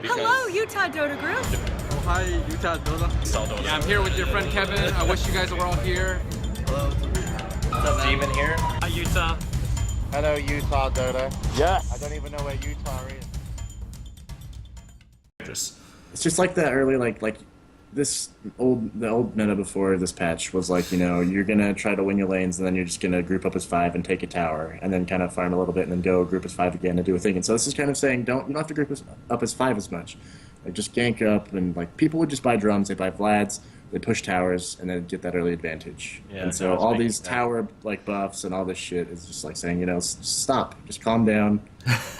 Hello, Utah Dota group. Oh, hi, Utah Dota. Yeah, I'm here with your friend Kevin. I wish you guys were all here. Hello. What's up, Demon here? Hi, Utah. Hello, Utah Dota. Yes. I don't even know where Utah is. It's just like that early, like the old meta before this patch was like, you know, you're gonna try to win your lanes and then you're just gonna group up as 5 and take a tower and then kind of farm a little bit and then go group as 5 again and do a thing. And so this is kind of saying you don't have to group up as 5 as much. Like just gank up and like people would just buy drums, they buy Vlads, they push towers and then get that early advantage. Yeah, and so all these tower like buffs and all this shit is just like saying, you know, stop, just calm down.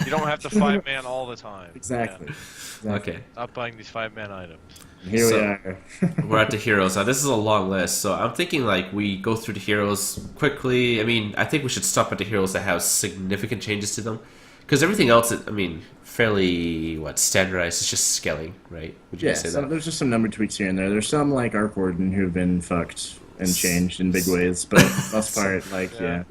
You don't have to 5-man all the time. Exactly. Yeah. Exactly. Okay. Stop buying these 5-man items. Here we are. We're at the heroes. Now, this is a long list, so I'm thinking like we go through the heroes quickly. I mean, I think we should stop at the heroes that have significant changes to them. Because everything else, I mean, fairly, standardized. It's just scaling, right? Would you say that? There's just some number tweaks here and there. There's some, like, Arc Warden who've been fucked and changed in big ways, but for the most part, like, yeah.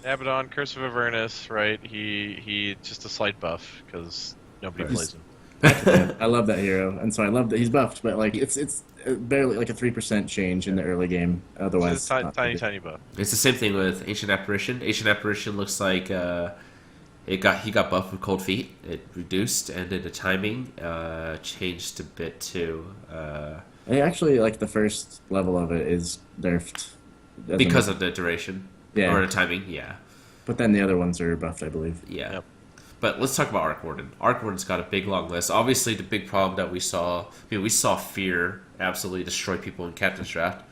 Abaddon, Curse of Avernus, right? He just a slight buff, because nobody plays him. I love that hero, and so I love that he's buffed, but, like, it's barely, like, a 3% change in the early game, otherwise. It's a tiny buff. It's the same thing with Ancient Apparition. Ancient Apparition looks like he got buffed with Cold Feet. It reduced, and then the timing changed a bit too. Actually, like, the first level of it is nerfed. Because of the duration. Yeah. Or the timing, yeah. But then the other ones are buffed, I believe. Yeah. Yep. But let's talk about Arc Warden. Arc Warden's got a big, long list. Obviously, the big problem that we saw... we saw Fear absolutely destroy people in Captain's Draft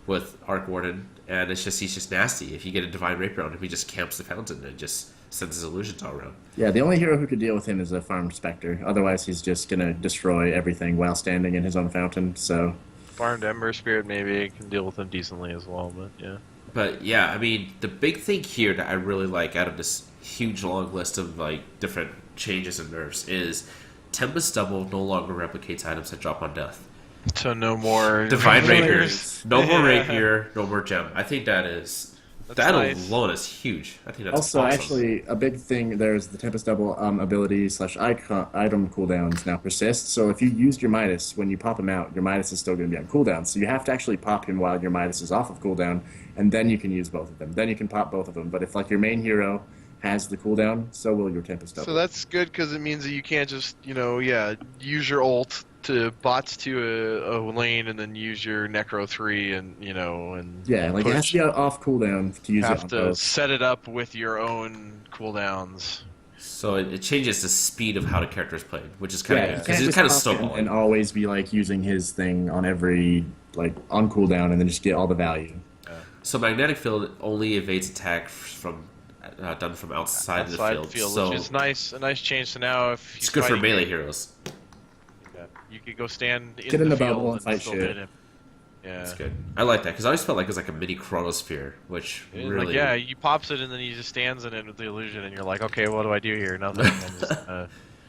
with Arc Warden, and he's just nasty. If you get a Divine Rapier on him, he just camps the fountain and just sends his illusions all around. Yeah, the only hero who could deal with him is a farmed Spectre. Otherwise, he's just going to destroy everything while standing in his own fountain, so... Farmed Ember Spirit maybe can deal with him decently as well, but yeah. But yeah, I mean, the big thing here that I really like out of this huge long list of like different changes and nerfs is Tempest Double no longer replicates items that drop on death. So no more Divine Rapiers, no more Rapier, no more Gem. I think that nice. alone is huge. I think that's also, awesome. actually, a big thing, there's the Tempest Double ability / item cooldowns now persist. So if you used your Midas, when you pop him out, your Midas is still going to be on cooldown. So you have to actually pop him while your Midas is off of cooldown, and then you can use both of them. Then you can pop both of them. But if like your main hero has the cooldown, so will your Tempest Double. So that's good because it means that you can't just, use your ult to bots to a lane and then use your Necro 3 and, and yeah, like it has to be off cooldown to use it on have to both. set it up with your own cooldowns. So it changes the speed of how the character is played, which is kind of Yeah, because it's kind of snowballing. and always be like using his thing on every on cooldown and then just get all the value. So Magnetic Field only evades attack from done from outside the field. So which is nice. A nice change. So now if it's good for melee heroes. You could go stand Get in the bubble and fight still shit. hit him. Yeah, That's good. I like that because I always felt like it was like a mini chronosphere, which really he pops it and then he just stands in it with the illusion, and you're like, okay, what do I do here? Nothing. And just,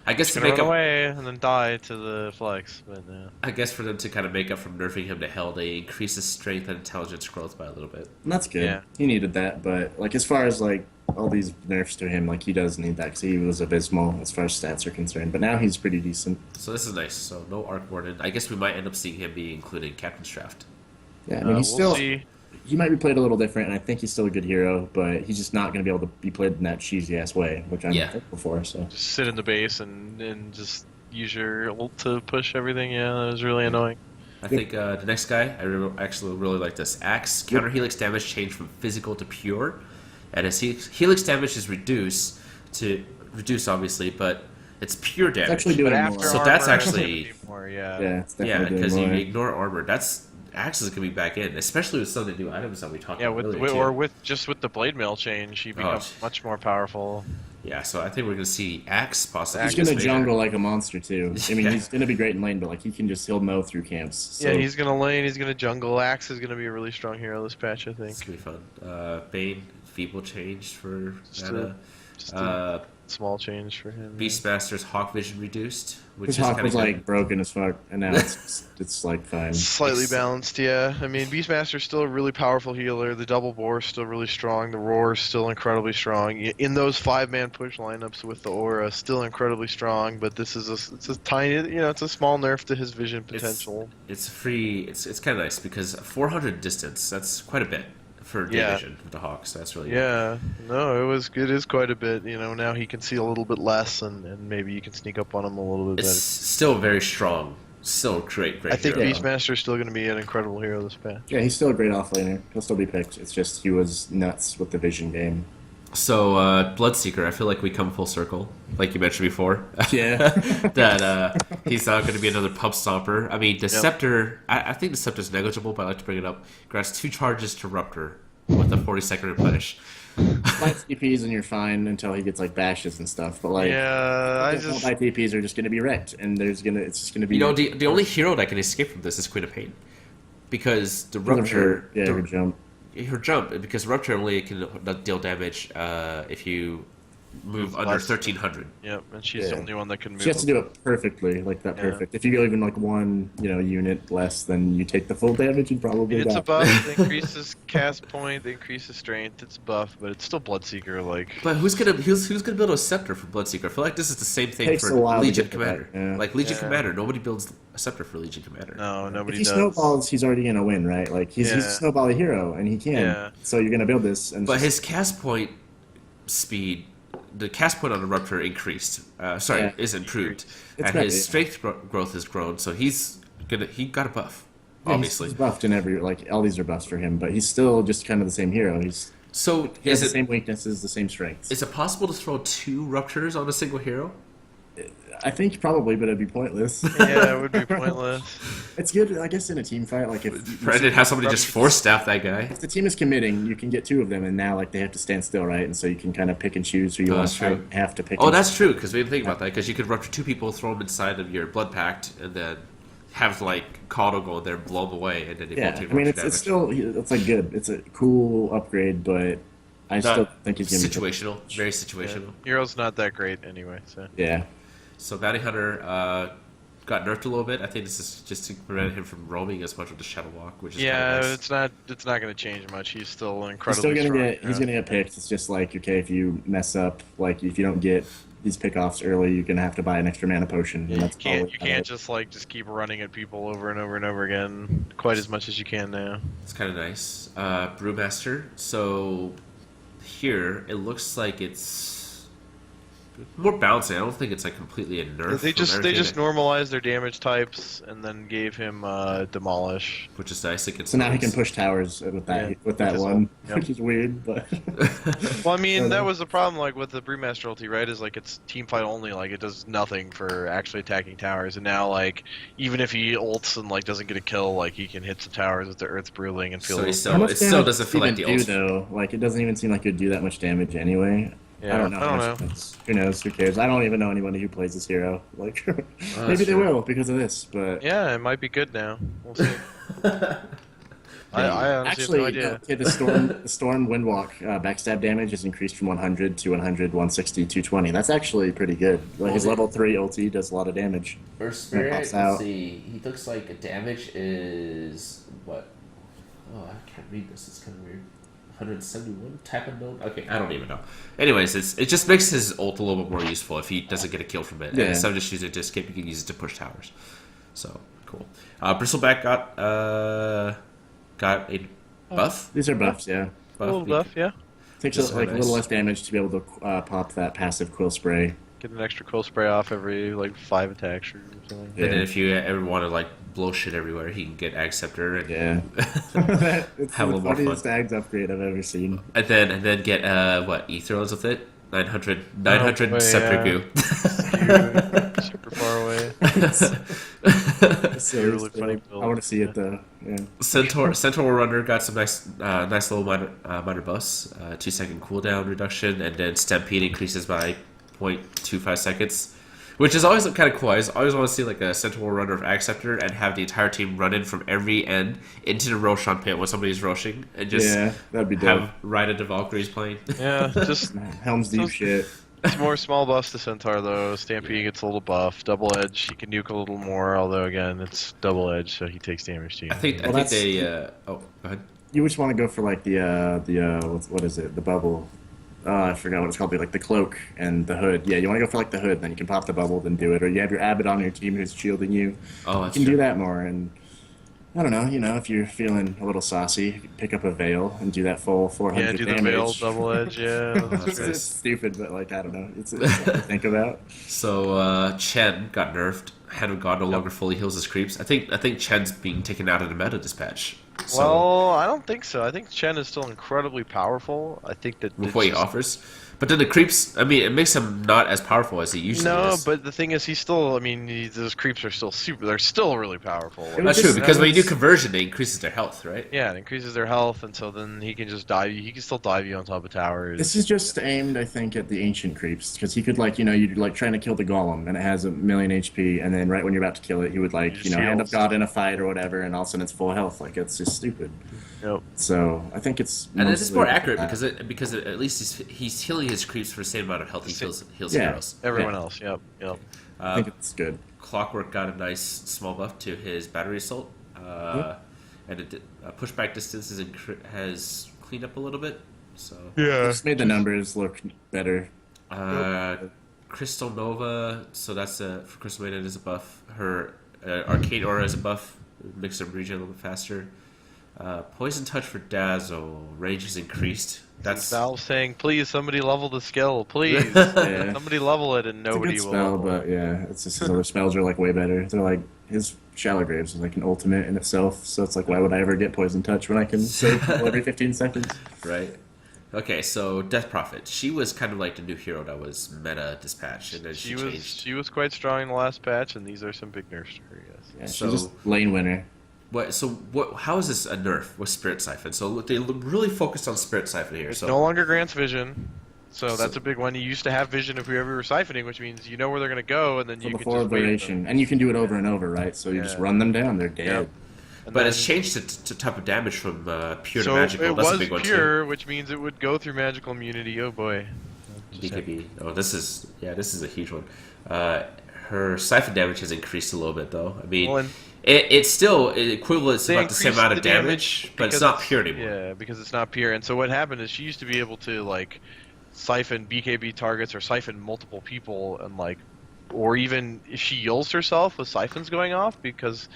I guess to run make up away and then die to the flex. But I guess for them to kind of make up from nerfing him to hell, they increase his strength and intelligence growth by a little bit. And that's good. Yeah. He needed that, but like as far as like all these nerfs to him, like he does need that because he was abysmal as far as stats are concerned. But now he's pretty decent. So this is nice. So no Arc Warden. I guess we might end up seeing him be included in Captain's Draft. Yeah, I mean he's we'll still see. he might be played a little different, and I think he's still a good hero, but he's just not going to be able to be played in that cheesy ass way, which I'm thankful for. So Just sit in the base and just use your ult to push everything. Yeah, that was really annoying. I think the next guy, actually really like this. Axe, counter helix damage change from physical to pure. And his helix damage is reduced obviously, but it's pure damage. it's actually doing But more. after So armor, that's it's actually- gonna be more, yeah. It's Yeah, definitely because doing you more. ignore armor. That's Axe is gonna be back in, especially with some of the new items that we talked Yeah, about with earlier, too. with the blade mail change, he becomes much more powerful. Yeah, so I think we're gonna see Axe possibly. He's going to just jungle like a monster too. I mean, Yeah. he's going to be great in lane, but like he'll mow through camps. So. Yeah, he's gonna lane. He's gonna jungle. Axe is gonna be a really strong hero this patch, I think. It's gonna be fun. Bane, Feeble changed for Just mana. small change for him. Beastmaster's Hawk Vision reduced, which His is Hawk kind was of like broken as fuck, and now it's like fine. Slightly balanced, yeah. I mean, Beastmaster's still a really powerful healer. The Double Boar's still really strong. The Roar's still incredibly strong. In those 5-man push lineups with the Aura, still incredibly strong. But this is it's a tiny, it's a small nerf to his vision potential. It's free. It's kind of nice because 400 distance. That's quite a bit for day vision with the Hawks. That's really good. Yeah, no, it is quite a bit. Now he can see a little bit less, and maybe you can sneak up on him a little bit It's better. still very strong. Still great. I think hero. Beastmaster's still going to be an incredible hero this patch. Yeah, he's still a great offlaner. He'll still be picked. It's just he was nuts with the vision game. So Bloodseeker, I feel like we come full circle, like you mentioned before. Yeah. That he's not going to be another pub stomper. I mean, Deceptor. I think Deceptor's negligible, but I like to bring it up. Grants 2 charges to Rupture with a 40-second replenish. Light TPs and you're fine until he gets like bashes and stuff. But like, light TPs are just gonna be wrecked, and it's just gonna be. The only hero that can escape from this is Queen of Pain, because the Rupture. Her jump. Her jump, because Rupture only can deal damage if you move under 1300. Yep, and she's the only one that can move. She has to do it perfectly, like that perfect. If you go even like one, unit less, then you take the full damage and probably It's die. a buff. It increases cast point. It increases strength. It's a buff, but it's still Bloodseeker. Like, but who's gonna build a scepter for Bloodseeker? I feel like this is the same thing Takes for a while to Legion get to Commander. that, yeah. Like Legion Commander, nobody builds a scepter for Legion Commander. no, nobody If he does. snowballs, he's already gonna win, right? Like he's a snowball hero, and he can. Yeah. So you're gonna build this, and But his cast point speed, the cast point on the Rupture increased. Is improved, It's and better, his strength growth has grown. So he got a buff. Yeah, Obviously, he's buffed in every all these are buffs for him, but he's still just kind of the same hero. He has the same weaknesses, the same strengths. Is it possible to throw 2 Ruptures on a single hero? I think probably, but it'd be pointless. Yeah, it would be pointless. It's good, I guess, in a team fight. Like if Brandon has somebody just force staff that guy. if the team is committing, you can get 2 of them, and now like they have to stand still, right? And so you can kind of pick and choose who you want to have to pick. Oh, that's true, because we didn't think about that. Because you could Rupture 2 people, throw them inside of your Blood Pact, and then have like Kato go in there, blow them away, and then they both take Rupture damage. It's still like good. It's a cool upgrade, but I still think he's gonna be situational, very situational. Hero's not that great anyway. So Yeah. So Bounty Hunter got nerfed a little bit. I think this is just to prevent him from roaming as much with the Shadow Walk, which is kinda nice. it's not going to change much. He's still He's incredibly still strong. he's gonna get picked. It's just like, okay, if you mess up, like if you don't get these pickoffs early, you're gonna have to buy an extra mana potion. And that's You can't just keep running at people over and over and over again quite as much as you can now. It's kind of nice. Brewmaster. So here it looks like it's more balancing. I don't think it's like completely a nerf. They just normalized their damage types and then gave him demolish, which is nice. So now he can push towers with that one, which is weird. But well, I mean that was the problem like with the Brewmaster ulti, right? Is like it's team fight only. Like it does nothing for actually attacking towers. And now like even if he ults and like doesn't get a kill, like he can hit some towers with the Earth Bruling and feel. So it still doesn't feel like the ult though. Like it doesn't even seem like it'd do that much damage anyway. Yeah, I don't know. Who knows? Who cares? I don't even know anybody who plays this hero. Like, maybe they will because of this. But yeah, it might be good now. We'll see. I honestly have no idea. Okay, the storm windwalk backstab damage is increased from 100 to 100, 160, 220. That's actually pretty good. Like his level 3 ulti does a lot of damage. Earth Spirit. Let's see. He looks like damage is what? Oh, I can't read this. It's kind of weird. 171 type of node. Okay, I don't even know. Anyways, it just makes his ult a little bit more useful if he doesn't get a kill from it. Yeah. And instead of just using it to escape, you can use it to push towers. So cool. Bristleback got a buff. These are buffs, yeah. A little buff, yeah. Takes a little less damage to be able to pop that passive quill spray. Get an extra quill spray off every 5 attacks or something. And then if you ever want to blow shit everywhere, he can get Ag Scepter and It's have a the little more fun. funniest Ags upgrade I've ever seen. And then get Aetherlands with it. 900 Scepter Goo. Super far away. It's really funny build. I want to see it though. Yeah. Centaur Runner got some nice little minor buffs. 2-second cooldown reduction, and then Stampede increases by 0.25 seconds. Which is always kind of cool. I always want to see like a Centaur Runner of Acceptor and have the entire team run in from every end into the Roshan pit when somebody's roshing and just that'd be dope. have Ride into Valkyries playing. Yeah, just Helm's Deep shit. It's more small buffs to Centaur though. Stampede gets a little buff. Double Edge, he can nuke a little more, although again it's Double Edge, so he takes damage too. I think they. Oh, go ahead. You just want to go for like the what is it? The bubble. I forgot what it's called. Like the cloak and the hood. Yeah, you want to go for like the hood, then you can pop the bubble, then do it. Or you have your Abbott on your team who's shielding you. Oh, you can do that more. And I don't know. If you're feeling a little saucy, you can pick up a veil and do that full 400 Yeah, do damage. the veil Double Edge. Yeah. It's stupid, but like I don't know. It's something to think about. So Chen got nerfed. Hand of God no longer fully heals his creeps. I think Chen's being taken out of the meta dispatch. So, Well, I don't think so. I think Chen is still incredibly powerful. I think that with what he offers, but then the creeps. I mean, it makes him not as powerful as he usually is. No, but the thing is, he's still. I mean, those creeps are still super. They're still really powerful. That's true because when you do conversion, it increases their health, right? Yeah, it increases their health, and so then he can just dive you. He can still dive you on top of towers. This is just aimed, I think, at the ancient creeps because he could you're like trying to kill the golem and it has 1,000,000 HP, and then right when you're about to kill it, he would hand of God in a fight or whatever, and all of a sudden it's full health. Like it's just stupid. Yep. So I think it's and it's more accurate because at least he's healing his creeps for the same amount of health he heals heroes. Everyone else. Yep. I think it's good. Clockwork got a nice small buff to his battery assault, and pushback distance has cleaned up a little bit. So Just made the numbers look better. Crystal Nova, so that's for Crystal Maiden is a buff. Her Arcade Aura is a buff, makes them regen a little bit faster. Poison Touch for Dazzle, range is increased. That's Valve saying, "Please, somebody level the skill, please. Somebody level it," and nobody it's a will. good spell, level but yeah, it's just his other spells are like way better. They're like his Shallow Graves is like an ultimate in itself. So it's like, why would I ever get Poison Touch when I can save people every 15 seconds? right. Okay, so Death Prophet. She was kind of like the new hero that was meta dispatched, and then she changed. She was quite strong in the last patch, and these are some big nerfs to her. Yes. Yeah, she's So- just lane winner. How is this a nerf with Spirit Siphon? So they really focused on Spirit Siphon here. It So no longer grants vision, so that's a big one. You used to have vision if whoever you were siphoning, which means you know where they're going to go, and then you So can before just wait. duration, and you can do it over and over, right? So you just run them down; they're dead. Yep. And but then- it's changed to type of damage from pure so to magical. it That's a was big one pure, which means it would go through magical immunity. Oh boy. too. BKB. Oh, this is a huge one. Her siphon damage has increased a little bit though. I mean, Well, and it's still equivalent to they about the same increased amount of the damage, but it's because not pure anymore. Yeah, because it's not pure. And so what happened is she used to be able to like siphon BKB targets or siphon multiple people, and or even if she heals herself with siphons going off, because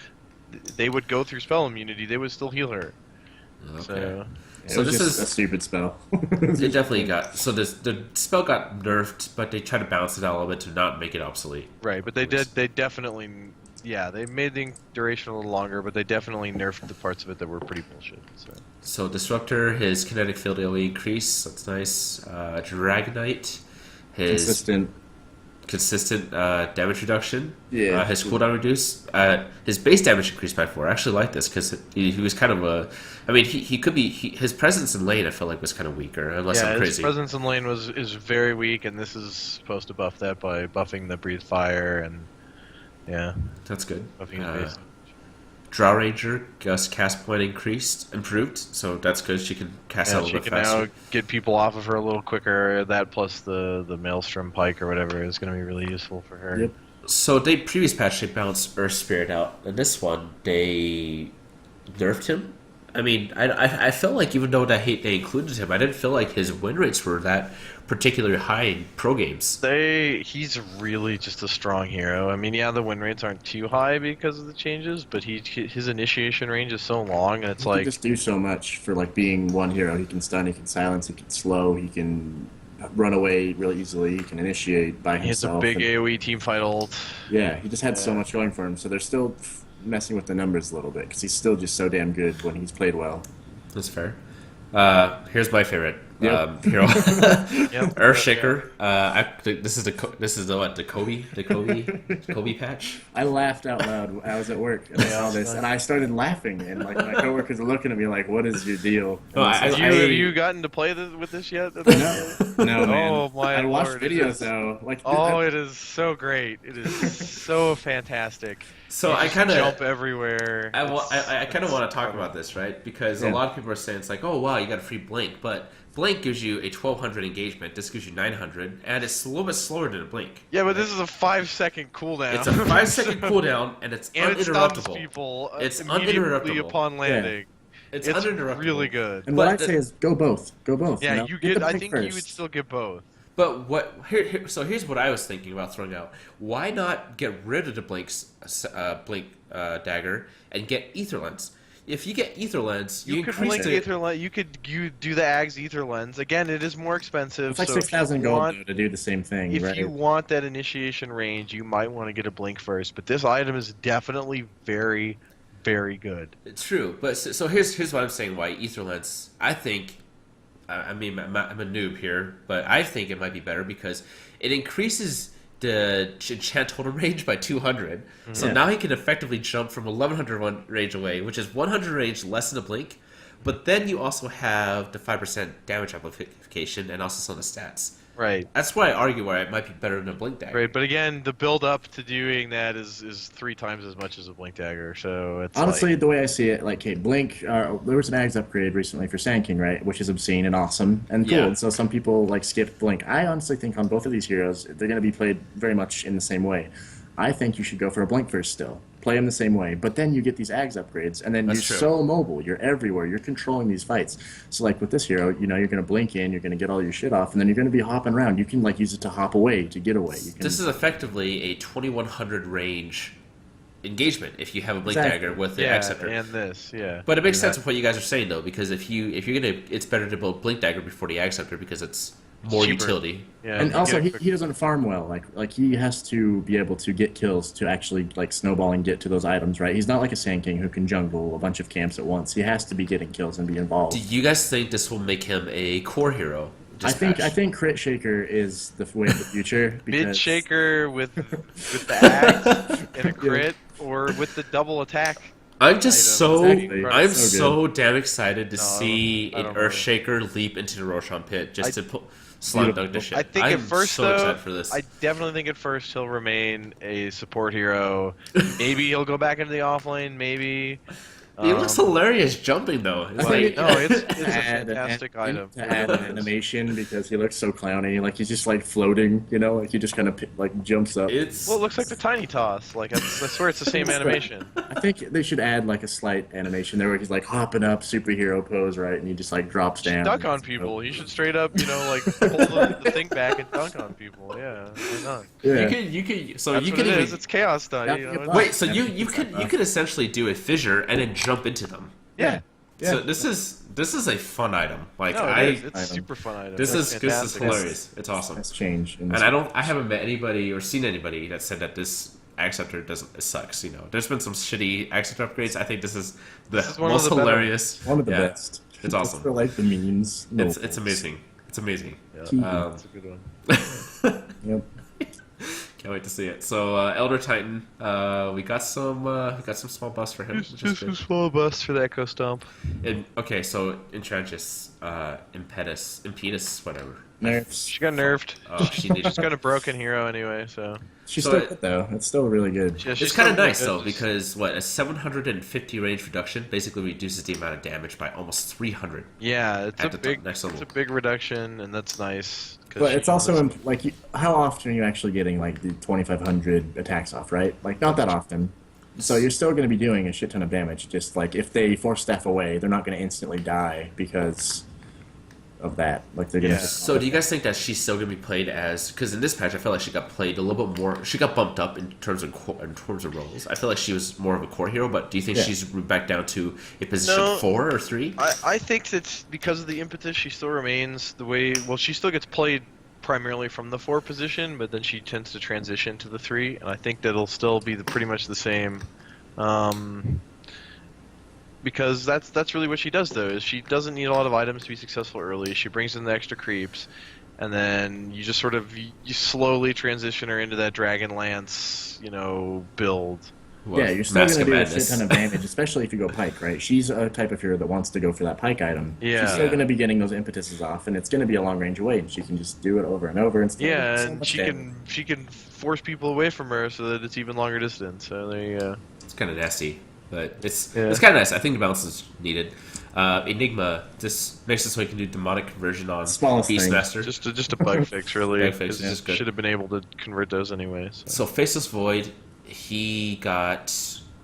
they would go through spell immunity, they would still heal her. Okay. So So this is a stupid spell. It definitely got the spell got nerfed, but they tried to balance it out a little bit to not make it obsolete. right, but they definitely. Yeah, they made the duration a little longer, but they definitely nerfed the parts of it that were pretty bullshit. So Disruptor, his kinetic field AoE increase, that's nice. Dragonite, his consistent damage reduction. Yeah. His cooldown reduced. His base damage increased by 4. I actually like this because he was kind of a. I mean, he could be. His presence in lane I felt like was kind of weaker, unless I'm his crazy. presence in lane is very weak, and this is supposed to buff that by buffing the breathe fire and That's good. buffing the base. Draw Ranger, Gust cast point improved, so that's good. She can cast out a She little bit can faster. now get people off of her a little quicker. That plus the Maelstrom Pike or whatever is going to be really useful for her. Yep. So previous patch they bounced Earth Spirit out, and this one they nerfed him. I mean, I felt like even though they included him, I didn't feel like his win rates were that particularly high in pro games. He's really just a strong hero. I mean, yeah, the win rates aren't too high because of the changes, but his initiation range is so long, and it's He can just do so much for being one hero. He can stun, he can silence, he can slow, he can run away really easily, he can initiate by he has a himself. big AoE team fight ult. Yeah, he just had so much going for him. So they're still messing with the numbers a little bit because he's still just so damn good when he's played well. That's fair. Here's my favorite Yep. hero, Yep. Earthshaker. This is the Kobe patch. I laughed out loud. I was at work and I saw this, and I started laughing. And my coworkers are looking at me like, "What is your deal?" Oh, And Have you gotten to play with this yet? No, man. Oh, my I watched Lord, videos though. It is so great. It is so fantastic. So You I just kind of jump everywhere. I kind of want to talk about this, right? Because a lot of people are saying it's like, oh wow, you got a free blink, but Blink gives you a 1200 engagement. This gives you 900, and it's a little bit slower than a Blink. Yeah, but this is a 5-second cooldown. It's a 5-second cooldown, and it's and it stuns uninterruptible. people It's immediately uninterruptible. upon landing. It's It's uninterruptible. really good. And But what I'd the- say is go both. Go both. Yeah, know? you the get. I Blink think you would first. still get both. But so here's what I was thinking about throwing out. Why not get rid of the blink dagger and get ether lens? If you get ether lens, You could increase blink the ether lens. You do the Ags ether lens. Again, it is more expensive. It's like so if 6,000 you gold want- though, to do the same thing, If right? you want that initiation range, you might want to get a blink first. But this item is definitely very, very good. It's true, but so here's what I'm saying. Why ether lens? I think, I mean, I'm a noob here, but I think it might be better because it increases the enchant total range by 200. So Yeah. now he can effectively jump from 1100 range away, which is 100 range less than a blink. But then you also have the 5% damage amplification and also some of the stats. Right. That's why I argue why it might be better than a blink dagger. Right, but again, the build up to doing that is 3 times as much as a blink dagger. So it's Honestly, like, the way I see it, like, hey, Blink, there was an Ags upgrade recently for Sand King, right? Which is obscene and awesome and cool. Yeah. And so some people, like, skipped Blink. I honestly think on both of these heroes, they're going to be played very much in the same way. I think you should go for a Blink first still. Play them the same way. But then you get these Ags upgrades, and then That's you're true. so mobile. You're everywhere. You're controlling these fights. So, like, with this hero, you know, you're going to blink in, you're going to get all your shit off, and then you're going to be hopping around. You can, like, use it to hop away, to get away. You can, This is effectively a 2100 range engagement if you have a blink Exactly. dagger with the yeah, X-Scepter. and this, yeah. But it makes sense with what you guys are saying though, because if you're gonna, it's better to build blink dagger before the X-Scepter because it's more Cheaper. utility. Yeah, and you also, get a he doesn't farm well. Like he has to be able to get kills to actually like snowball and get to those items, right? He's not like a Sand King who can jungle a bunch of camps at once. He has to be getting kills and be involved. Do you guys think this will make him a core hero? I think Crit Shaker is the way of the future. mid Because shaker with the axe and a crit, or with the double attack. I'm just item. so Exactly. I'm So so damn excited to No, see I an don't Earthshaker leap into the Roshan pit just to slam dunk the shit. I think I'm at first so though, excited for this. I definitely think at first he'll remain a support hero. Maybe he'll go back into the offlane. Maybe. He looks hilarious jumping though. It's I like, think no, it's a add an fantastic an- item. to add an animation because he looks so clowny. Like he's just like floating, you know, like he just kind of like jumps up. it's Well, it looks like the tiny toss. Like I swear it's the same animation. I think they should add like a slight animation there where he's like hopping up superhero pose, right, and he just like drops down. Dunk on people. He should straight up, like pull the thing back and dunk on people. Yeah, why not? Yeah. you could so That's you what could it even is. It's chaos style. That'd You be a know? plus. wait. So you could essentially do a fissure and then jump into them. Yeah. Yeah. So this is a fun item. Like No, I it is. It's a item. super fun item. this It's is fantastic. hilarious. It's awesome. That's change. in And this- I haven't met anybody or seen anybody that said that this Acceptor it sucks. There's been some shitty Acceptor upgrades. I think this is the This is one of most the better hilarious. one of the Yeah. best. It's awesome. For like the memes. It's amazing. It's amazing. Key. That's a good one. Yep. Can't wait to see it. So Elder Titan, we got some small buffs for him, which is Just a good. small bust for the Echo Stomp. And, okay, so Entrantis, Impetus, whatever. Nerfs. She got nerfed. Oh, she needed. She's got a broken hero anyway, so. She's So still it- good though. It's still really good. Yeah, she's It's kind of still nice good. though because a 750 range reduction basically reduces the amount of damage by almost 300. Yeah, it's At a the big, next it's level. a big reduction, and that's nice. 'cause But she it's also knows- like how often are you actually getting like the 2,500 attacks off, right? Like not that often. So you're still going to be doing a shit ton of damage. Just like if they force staff away, they're not going to instantly die because of that. Like they're going to Yeah. just. So do you guys think that she's still going to be played as? Because in this patch, I felt like she got played a little bit more. She got bumped up in terms of roles. I feel like she was more of a core hero. But do you think Yeah. she's back down to a position No. 4 or 3? I think that because of the impetus, she still remains the way. Well, she still gets played primarily from the 4 position, but then she tends to transition to the 3, and I think that'll still be pretty much the same. Because that's really what she does though. Is she doesn't need a lot of items to be successful early. She brings in the extra creeps, and then you just sort of you slowly transition her into that Dragon Lance, build. Yeah, you're still Mask going to of do a Madness. shit ton of damage, especially if you go Pike, right? She's a type of hero that wants to go for that Pike item. Yeah. She's still going to be getting those impetuses off, and it's going to be a long range away, and she can just do it over and over and still Yeah, get so and much she damage. can force people away from her so that it's even longer distance. So there you go. It's kind of nasty. but it's Yeah. kind of nice. I think the balance is needed. Enigma, this makes it so we can do demonic conversion on Smallest thing. Beastmaster. Just a bug fix, really. Bug fix is 'cause just good. Should have been able to convert those anyway. So Faceless Void, he got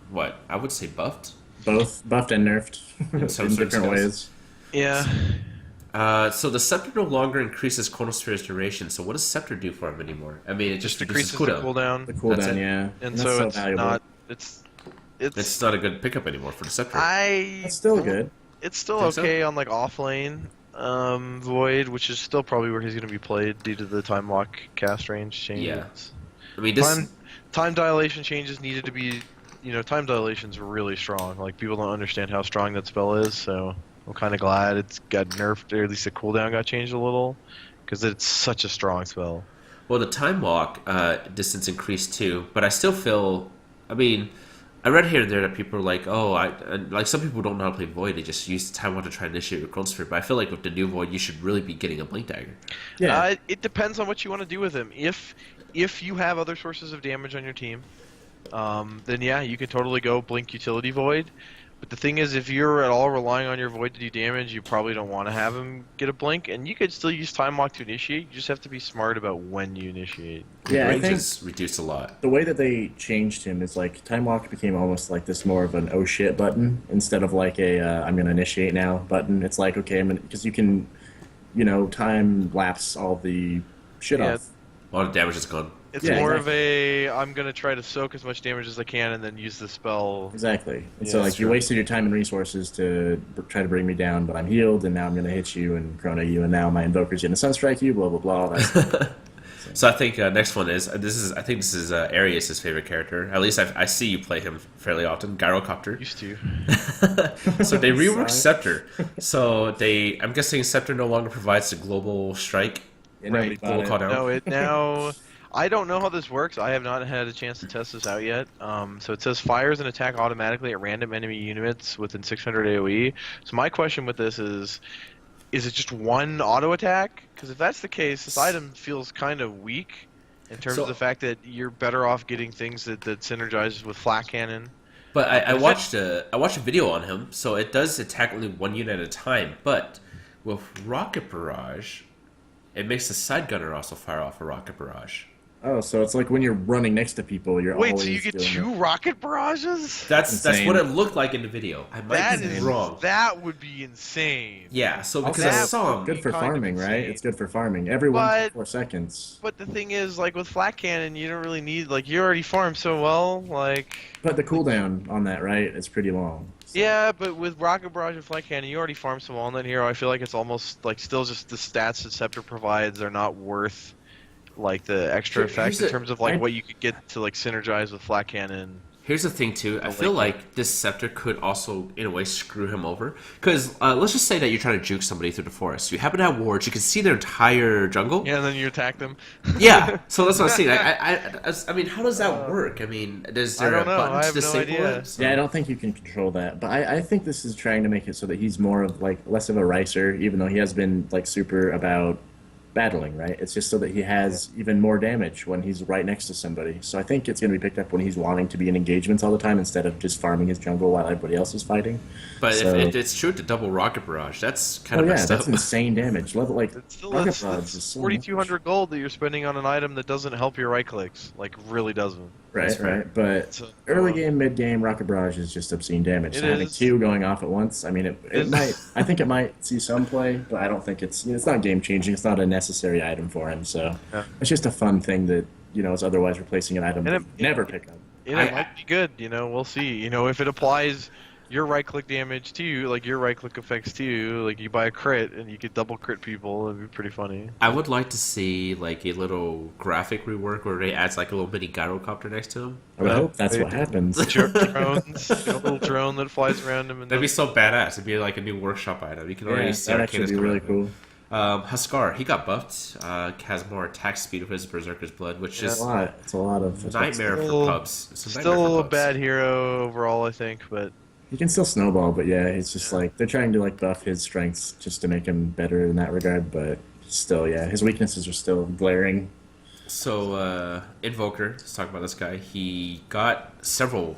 what I would say buffed. Both buffed and nerfed In some in certain different skills. ways. Yeah. So the Scepter no longer increases Chronosphere's duration. So what does Scepter do for him anymore? I mean, it just reduces decreases the cooldown. The cooldown, That's cooldown, it. yeah. and that's so it's valuable. not. It's It's not a good pickup anymore for the Scepter. That's still good. It's still Think so? okay on like off lane Void, which is still probably where he's going to be played due to the time lock cast range changes. Yeah. I mean, this. Time dilation changes needed to be, time dilation's really strong. Like people don't understand how strong that spell is, so I'm kind of glad it's got nerfed, or at least the cooldown got changed a little, because it's such a strong spell. Well, the time walk distance increased too, but I still feel. I mean, I read here and there that people are like, "Oh, like some people don't know how to play Void; they just use the time walk to try and initiate your Chronosphere." But I feel like with the new Void, you should really be getting a Blink Dagger. Yeah. It depends on what you want to do with him. If you have other sources of damage on your team, then yeah, you can totally go Blink Utility Void. But the thing is, if you're at all relying on your Void to do damage, you probably don't want to have him get a Blink, and you could still use Time Lock to initiate. You just have to be smart about when you initiate. Yeah, I Range think is reduced a lot. the way that they changed him is like Time Walk became almost like this more of an oh shit button instead of like a I'm gonna initiate now button. It's like, okay, because you can, time lapse all the shit Yeah. off. A lot of damage is gone. It's Yeah, more exactly. of a I'm gonna try to soak as much damage as I can and then use the spell. Exactly. And Yeah, so that's you true. wasted your time and resources to try to bring me down, but I'm healed, and now I'm gonna hit you and chrono you, and now my invoker's gonna sunstrike you. Blah blah blah. All that stuff. So I think next one is I think this is Arius' favorite character. At least I see you play him fairly often. Gyrocopter. Used to. So they reworked Sorry. Scepter. So I'm guessing Scepter no longer provides the global strike. Yeah, nobody Right. bought Global it. call down. No, it now. I don't know how this works. I have not had a chance to test this out yet. So it says fires an attack automatically at random enemy units within 600 AOE. So my question with this is it just one auto attack? Because if that's the case, this item feels kind of weak in terms of the fact that you're better off getting things that synergizes with Flak Cannon. But I watched a video on him, so it does attack only one unit at a time. But with Rocket Barrage, it makes the side gunner also fire off a Rocket Barrage. Oh, so it's like when you're running next to people, you're Wait, always so you get doing two rocket barrages? That's insane. what it looked like in the video. I might be wrong. That would be insane. Yeah, so Also, because I saw him. good for kind of farming, right? insane. It's good for farming. Every But- 4 seconds. But the thing is, like with Flak Cannon, you don't really need you already farm so well, like. But the cooldown on that, right, is pretty long. So- Yeah, but with Rocket Barrage and Flak Cannon, you already farm so well on that hero. I feel like it's almost like still just the stats that Scepter provides are not worth like the extra Here's effect in the- terms of like what you could get to like synergize with Flak Cannon. Here's the thing too. I I feel like like this Scepter could also, in a way, screw him over. Because let's just say that you're trying to juke somebody through the forest. You happen to have wards. You can see their entire jungle. Yeah, and then you attack them. Yeah. So that's what I'm saying. I mean, how does that work? I mean, is there I a don't know. button I to have no disable idea. it? So- Yeah, I don't think you can control that. But I think this is trying to make it so that he's more of like less of a ricer, even though he has been like super about battling, right? It's just so that he has even more damage when he's right next to somebody. So I think it's going to be picked up when he's wanting to be in engagements all the time instead of just farming his jungle while everybody else is fighting. But So- if it's true to double Rocket Barrage, that's kind Oh of yeah, messed that's up. insane damage. Level like It's still Rocket that's, Barrage that's is so 4,200 gold that you're spending on an item that doesn't help your right clicks. Like really doesn't. Right, right. But So, early game, mid game, Rocket Barrage is just obscene damage. It So having is. 2 going off at once, I mean, it It's- might. I think it might see some play, but I don't think it's. It's not game changing. It's not a necessary item for him. So Yeah. it's just a fun thing that is otherwise replacing an item And that you never pick up. And it might be good, we'll see. If it applies your right click damage to you, like your right click effects to you, like you buy a crit and you could double crit people, it'd be pretty funny. I would like to see like a little graphic rework where it adds like a little mini gyrocopter next to him. I would hope that's what happens. Drones, a little drone that flies around him. And That'd be so badass. It'd be like a new workshop item. You can already Yeah, see that'd actually Arcanus be coming really out of it. cool. Huskar, he got buffed. Has more attack speed with his Berserker's Blood, which It's is a lot. It's a lot of nightmare Still- for pubs. It's a nightmare Still for a pubs. bad hero overall, I think, but He can still snowball, but yeah, it's just like they're trying to like buff his strengths just to make him better in that regard. But still, yeah, his weaknesses are still glaring. So, Invoker, let's talk about this guy. He got several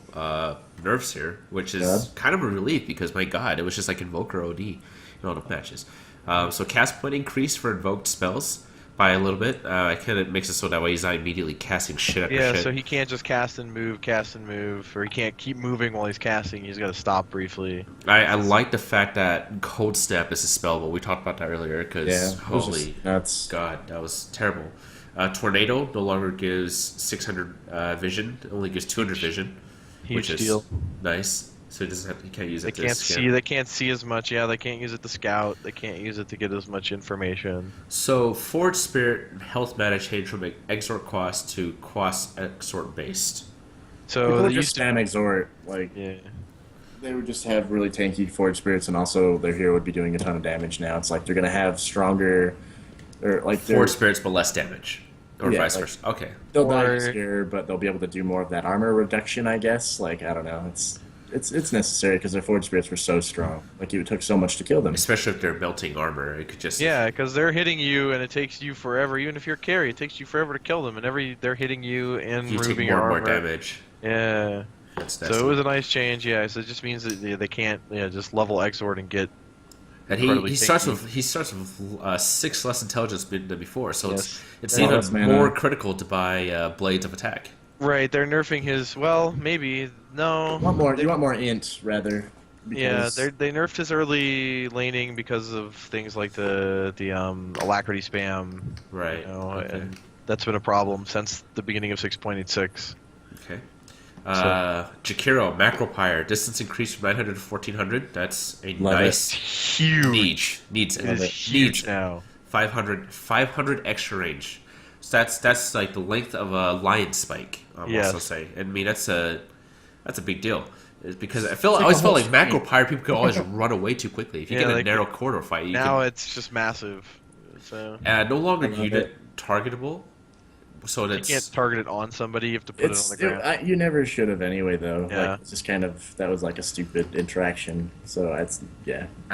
nerfs here, which is kind of a relief because, my god, it was just like Invoker OD in all the matches. So, cast point increase for invoked spells by a little bit. It kind of makes it so that way he's not immediately casting shit after shit. Yeah, so he can't just cast and move, or he can't keep moving while he's casting. He's got to stop briefly. I like the fact that Cold Snap is a spell, but we talked about that earlier because holy god, that was terrible. Tornado no longer gives 600 vision; it only gives 200 vision, Huge which is deal. Nice. So he can't use it. They can't see as much. Yeah, they can't use it to scout. They can't use it to get as much information. So Forge Spirit health mana change from Exort cost to cost Exort based. So they just used to spam Exort, they would just have really tanky Forge Spirits, and also their hero would be doing a ton of damage. Now it's like they're gonna have stronger, or like Forge Spirits but less damage, or vice versa. Okay, they'll die easier, but they'll be able to do more of that armor reduction, I guess. Like I don't know, it's necessary because their Forge Spirits were so strong. Like it took so much to kill them. Especially if they're melting armor, it could just because they're hitting you and it takes you forever. Even if you're carry, it takes you forever to kill them, and they're hitting you and you removing take your armor. more damage. Yeah. So it was a nice change. Yeah. So it just means that they can't just level Exort and get. And he starts with 6 less intelligence than before, so it's even more critical to buy Blades of Attack. Right, they're nerfing his. Well, maybe no. You want more int rather. Yeah, they nerfed his early laning because of things like the alacrity spam. Right. And that's been a problem since the beginning of 6.86. Okay. Jakiro, Macropyre, distance increased from 900 to 1400. That's a nice, huge. Needs huge now. 500 extra range. So that's like the length of a lion spike. I'm also saying. I mean that's a big deal. It's because I always felt like Macropyre people could always run away too quickly. If you get a narrow corridor fight, it's just massive. So no longer unit targetable. So you can't target it on somebody. You have to put it on the ground. You never should have anyway, though. Yeah. Like, it's just that was like a stupid interaction. So I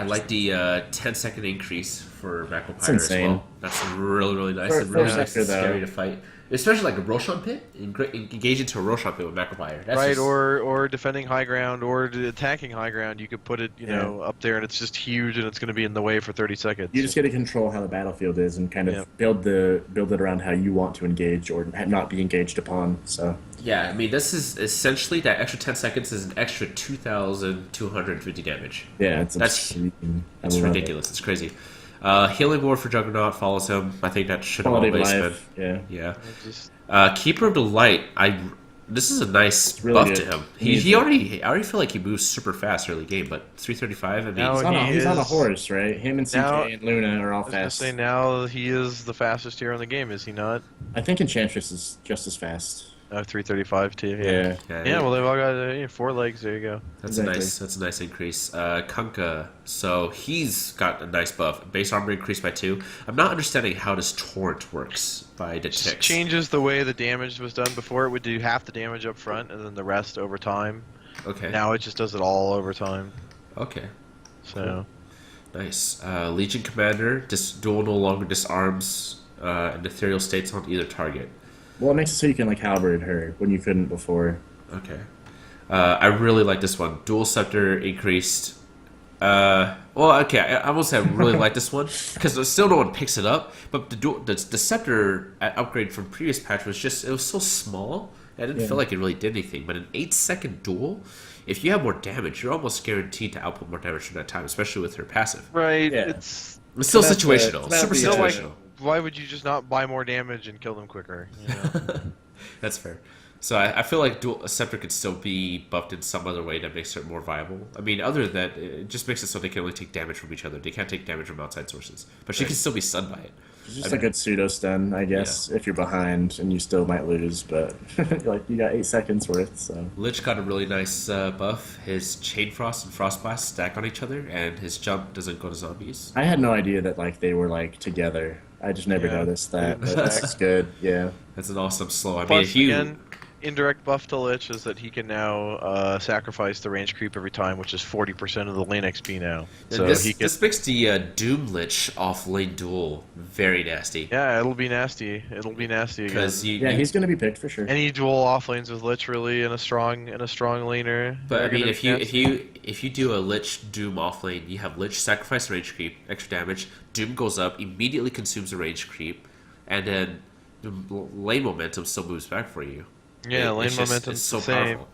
like the 10-second increase for Macropyre as well. That's really, really nice. It's really nice and scary to fight. Especially like a Roshan pit, engage into a Roshan pit with Macropyre. Right, or defending high ground, or attacking high ground. You could put it, up there, and it's just huge, and it's going to be in the way for 30 seconds. You just get to control how the battlefield is, and kind of build it around how you want to engage or not be engaged upon. So yeah, I mean, this is essentially that extra 10 seconds is an extra 2,250 damage. Yeah, it's ridiculous. It's crazy. Healing Ward for Juggernaut follows him. I think that should have always been. Yeah. Keeper of the Light. This is a nice buff to him. I already feel like he moves super fast early game, but 335. I mean, he's on a horse, right? Him and CK and Luna are all fast. I was gonna say now he is the fastest hero in the game, is he not? I think Enchantress is just as fast. 335 too. Yeah. Well, they've all got 4 legs. There you go. That's a nice increase. Kunkka, so he's got a nice buff. Base armor increased by 2. I'm not understanding how this torrent works by the ticks. It changes the way the damage was done. Before it would do half the damage up front and then the rest over time. Okay. Now it just does it all over time. Okay. So. Cool. Nice. Legion Commander, duel no longer disarms and ethereal states on either target. Well, it makes it so you can halberd her when you couldn't before. Okay. I really like this one. Dual Scepter increased. I won't say I really like this one because still no one picks it up. But the Scepter upgrade from previous patch was it was so small. I didn't feel like it really did anything. But an 8-second duel, if you have more damage, you're almost guaranteed to output more damage from that time, especially with her passive. Right. Yeah. It's still situational. Super situational. Why would you just not buy more damage and kill them quicker? That's fair. So I feel like Dual Scepter could still be buffed in some other way that makes it more viable. I mean, other than that, it just makes it so they can only take damage from each other. They can't take damage from outside sources. But she can still be stunned by it. It's just a good pseudo-stun, I guess, if you're behind, and you still might lose, but you got 8 seconds worth, so... Lich got a really nice buff. His Chain Frost and Frost Blast stack on each other, and his jump doesn't go to zombies. I had no idea that, they were, together. I just never noticed that, but that's good, yeah. That's an awesome slow. I Plus, mean, again, indirect buff to Lich is that he can now sacrifice the range creep every time, which is 40% of the lane XP now. So this, he can, this makes the Doom Lich off lane duel very nasty. yeah, it'll be nasty. It'll be nasty again. Because he's going to be picked for sure. Any dual off lanes with Lich really in a strong laner. But I they're mean, gonna if be you nasty. if you do a Lich Doom off lane, you have Lich sacrifice range creep, extra damage. Doom goes up, immediately consumes the range creep, and then the lane momentum still moves back for you. Yeah, lane it's just- momentum's it's so the same. powerful.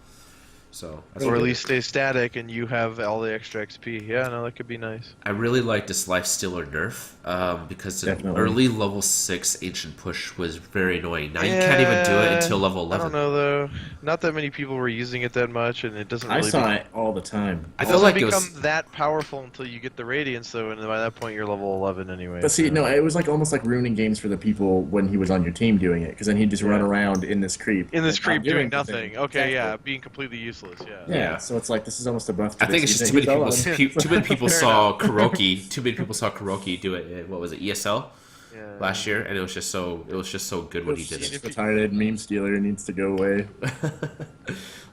So that's Or at really- least stay static and you have all the extra XP. Yeah, no, that could be nice. I really like this Life Stealer nerf because the Definitely. early level 6 ancient push was very annoying. Now you can't even do it until level 11. I don't know though. Not that many people were using it that much, and it doesn't I really. saw it all the time. I It feel doesn't like it become was. that powerful until you get the Radiance, though, and by that point you're level 11 anyway. But see, so. no, it was like almost like ruining games for the people when he was on your team doing it, because then he'd just run around in this creep. In this and not creep doing anything. nothing. Okay, Exactly. yeah, being completely useless. Yeah. Yeah, so it's like this is almost a buff. To I think this it's just season. too many He's people. all Too many people saw Kuroki. Too many people saw Kuroki do it. What was it? ESL Yeah. last year, and it was just so good when he did It's it. retarded meme stealer needs to go away.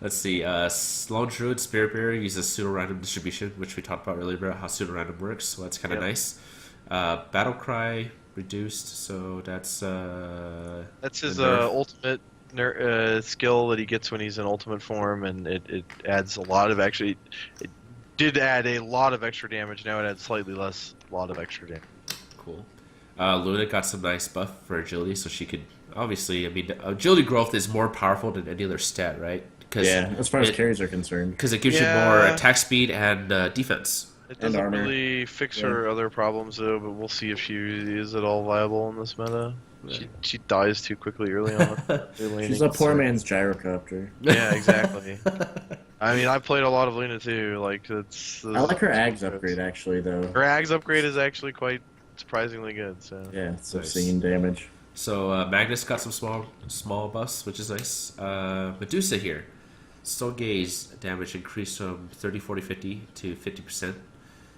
Let's see. Sloan Druid Spirit Bearer uses pseudo random distribution, which we talked about earlier about how pseudo random works. So that's kind of Yep. nice. Battle Cry reduced, so that's That's his the nerf. ultimate skill that he gets when he's in ultimate form, and it adds a lot of actually. It did add a lot of extra damage. Now it adds slightly less, lot of extra damage. cool. Luna got some nice buff for agility, so she could obviously. I mean, agility growth is more powerful than any other stat, right? Cause Yeah, as far as it, carries are concerned. because it gives you Yeah. more attack speed and defense. It And doesn't armor. really fix Yeah. her other problems though, but we'll see if she is at all viable in this meta. She dies too quickly early on. She's a poor man's gyrocopter. Yeah, exactly. I mean, I played a lot of Luna too. Like it's. I like her Ags upgrade actually, though. Her Ags upgrade is actually quite surprisingly good. So. Yeah, it's Nice. obscene damage. So Magnus got some small buffs, which is nice. Medusa here. Stone Gaze damage increased from 30, 40, 50 to 50%.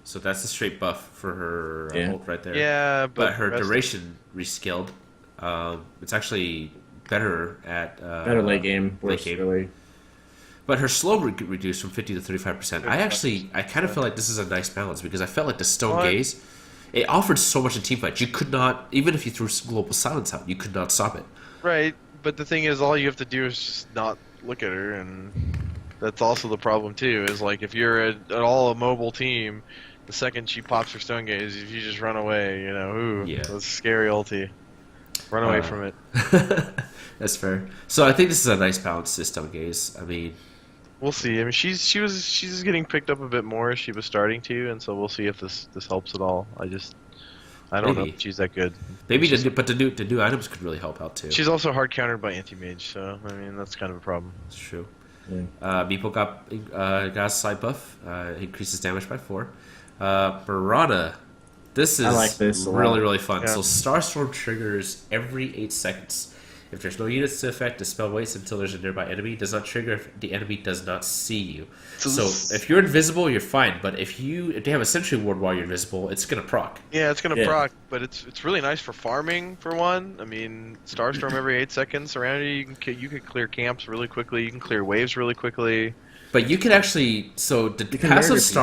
So that's a straight buff for her Yeah. ult right there. Yeah, But her rest- duration rescaled. It's actually better at Better late game, worse game. early. But her slow reduced from 50 to 35%. I kind of feel like this is a nice balance because I felt like the Stone What? Gaze, it offered so much in teamfights. You could not, even if you threw Global Silence out, you could not stop it. Right, but the thing is, all you have to do is just not look at her, and that's also the problem too. Is like if you're at all a mobile team, the second she pops her Stone Gaze, if you just run away, you know, ooh, Yeah. that's scary ulti. Run away from it. That's fair. So I think this is a nice balance to Stone Gaze. I mean, We'll see. I mean, she's getting picked up a bit more as she was starting to, and so we'll see if this helps at all. I don't know Maybe. if she's that good. maybe the new items could really help out too. She's also hard countered by anti-mage, so I mean that's kind of a problem. It's true. Yeah. Meeple got a side buff, increases damage by 4. Mirana, this is I like this a lot. really fun. Yeah. So Starstorm triggers every 8 seconds. If there's no units to affect, the spell waits until there's a nearby enemy. It does not trigger if the enemy does not see you. So if you're invisible, you're fine. But if they have a sentry ward while you're invisible, it's gonna proc. Yeah, it's gonna Yeah. proc, but it's really nice for farming for one. I mean, Starstorm every 8 seconds around you. You can clear camps really quickly. You can clear waves really quickly. But you can actually, so the can passive murder people.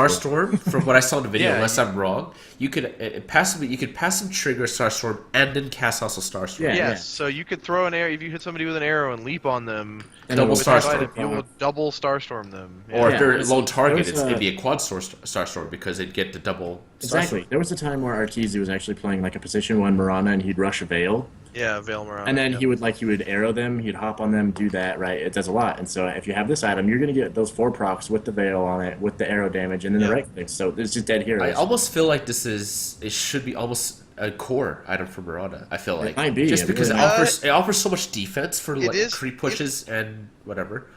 Starstorm, from what I saw in the video, Yeah, unless I'm wrong, you could passive trigger Starstorm and then cast also Starstorm. Yeah. Yes, so you could throw an arrow if you hit somebody with an arrow and leap on them. And Double with that Starstorm. item, you will double Starstorm them. Or Yeah, if they're there's- lone target, there's it'd be a quad Starstorm because it'd get the double Exactly. Starstorm. There was a time where Arteezy was actually playing like a position 1 Mirana and he'd rush a Veil. Yeah, Veil Mirana. And then yeah. he would arrow them, he'd hop on them, do that, right? It does a lot. And so if you have this item, you're gonna get those 4 procs with the Veil on it, with the arrow damage, and then Yeah. the right click. So there's just dead heroes. I almost feel like it should be almost a core item for Mirana. I feel like might be, just it because really it offers so much defense for like is- creep pushes and whatever.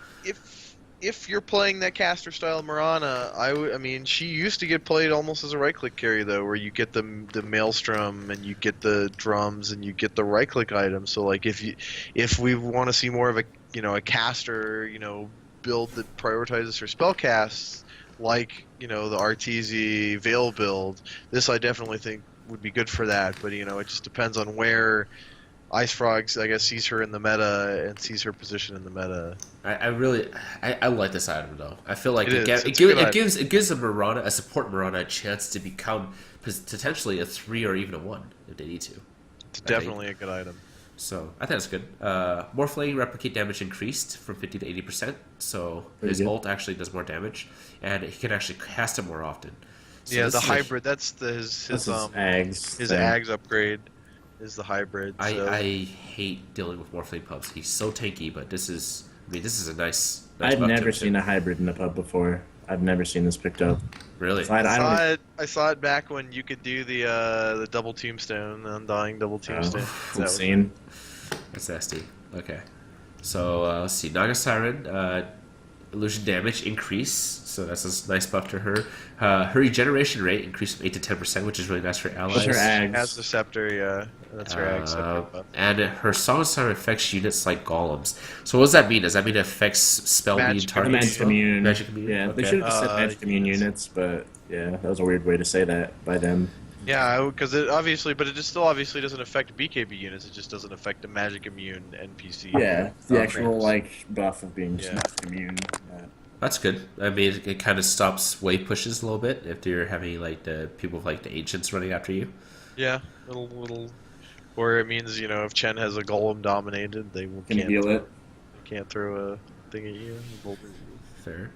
If you're playing that caster style Mirana, I mean, she used to get played almost as a right click carry though, where you get the maelstrom and you get the drums and you get the right click items. So like if we want to see more of a caster build that prioritizes her spell casts, like the Arteezy Veil build, this I definitely think would be good for that. But it just depends on where Ice Frogs, I guess, sees her in the meta and sees her position in the meta. I like this item though. I feel like It is. it It's a good gives a support Mirana a chance to become potentially a 3 or even a 1 if they need to. It's definitely a good item. So I think that's good. Morphling replicate damage increased from 50 to 80%. So Pretty his good. ult actually does more damage, and he can actually cast it more often. So Yeah, this the is hybrid. That's That's his Ags. his thing. Ags upgrade is the hybrid. So. I hate dealing with Morphling pubs. He's so tanky, but this is a nice I've buff to never him, seen too. a hybrid in a pub before. I've never seen this picked up. Really. So I don't. I saw it back when you could do the double tombstone, undying double tombstone. It's That was- insane. That's nasty. Okay. So let's see. Naga Siren, illusion damage increase. So that's a nice buff to her. Her regeneration rate increased from 8 to 10%, which is really nice for allies. What's her Ags? Has the scepter, yeah. That's her Ag scepter buff. And her Song of Siren affects units like golems. So what does that mean? Does that mean it affects spell immune Magic targets? Magic as well? immune. Magic immune. Yeah, they okay. should have just said magic immune units. units, but yeah, that was a weird way to say that by them. Yeah, because it obviously, but it just still obviously doesn't affect BKB units. It just doesn't affect the magic immune NPC. Yeah, the actual creatures. like buff of being just Yeah. magic immune. That's good. I mean, it kind of stops wave pushes a little bit if you're having like the people with, like the ancients running after you. Yeah, little. Or it means if Chen has a golem dominated, they Can heal it. can't throw a thing at you. Fair.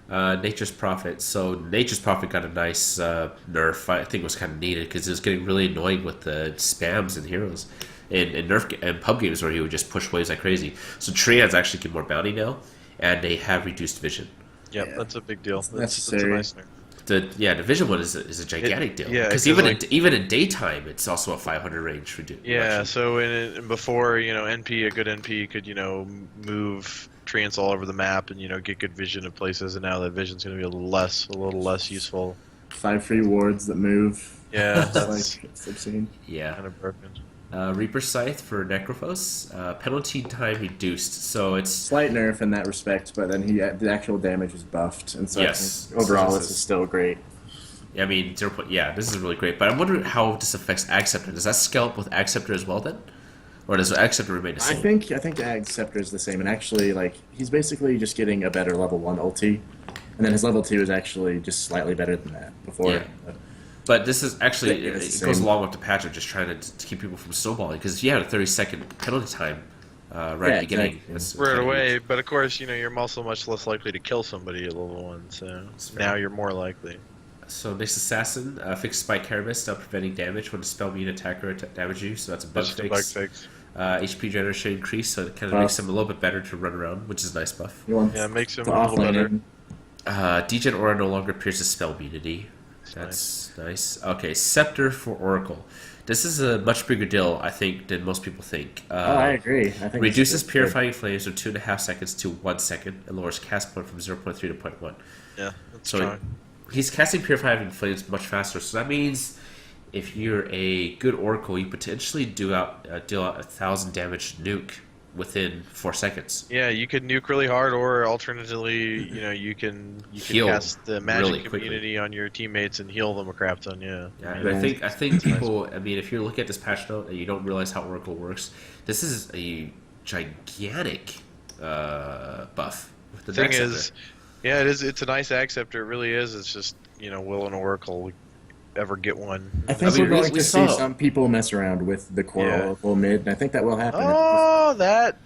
Nature's Prophet. So Nature's Prophet got a nice nerf. I think it was kind of needed because it was getting really annoying with the spams and heroes in nerf and pub games where he would just push waves like crazy. So Triads actually get more bounty now, and they have reduced vision. Yep, Yeah. that's a big deal. That's a necessary. nice nerf. The vision one is a gigantic deal. yeah, because 'cause, even like- even in daytime, it's also a 500 range reduction. Yeah, so in before NP, a good NP could move treants all over the map and get good vision of places, and now that vision's going to be a little less useful. 5 free wards that move. Yeah, It's that's like it's obscene. Yeah. kind of broken. Reaper Scythe for Necrophos. Penalty time reduced. So it's Slight nerf in that respect, but then the actual damage is buffed, and so I Yes. think overall So this is still great. I mean 0. Yeah, this is really great. But I'm wondering how this affects Acceptor. Does that scale up with Acceptor as well then, or does Acceptor remain the I same? think Ag Scepter is the same, and actually like he's basically just getting a better level 1 ulti, and then his level 2 is actually just slightly better than that before. Yeah. But this is actually Yeah, it's it the goes same. along with the patch of just trying to keep people from snowballing. Because if you had a 30-second penalty time right at the beginning, exactly. that's Right kinda away, huge. but of course, you're also much less likely to kill somebody at level 1, so fair. now you're more likely. So next assassin fixed Spike Carapace, now preventing damage when a spell immune attacker damage you. So that's a bug Just a fix. bug fix. HP generation increase, so it kind of Buff. makes him a little bit better to run around, which is a nice buff. You want Yeah, it makes him the a little better. offlane. Degen Aura no longer pierces spell immunity. That's nice. Okay, Scepter for Oracle. This is a much bigger deal, I think, than most people think. Oh, I agree. I think this Reduces is Purifying Flames from 2.5 seconds to 1 second, and lowers cast point from 0.3 to 0.1. Yeah, that's So strong. he's casting Purifying Flames much faster. So that means if you're a good Oracle, you potentially deal out 1,000 damage nuke within 4 seconds. Yeah, you could nuke really hard, or alternatively, you can Heal cast the magic really quickly. immunity on your teammates and heal them a crap ton. Yeah. Yeah, and I think people. I mean, if you look at this patch note and you don't realize how Oracle works, this is a gigantic buff. With the The thing Dex is, Scepter. yeah, it is. It's a nice acceptor. It really is. It's just will an Oracle ever get one? I think I mean, we're going we to saw- see some people mess around with the Coral mid, and I think that will happen. Oh, that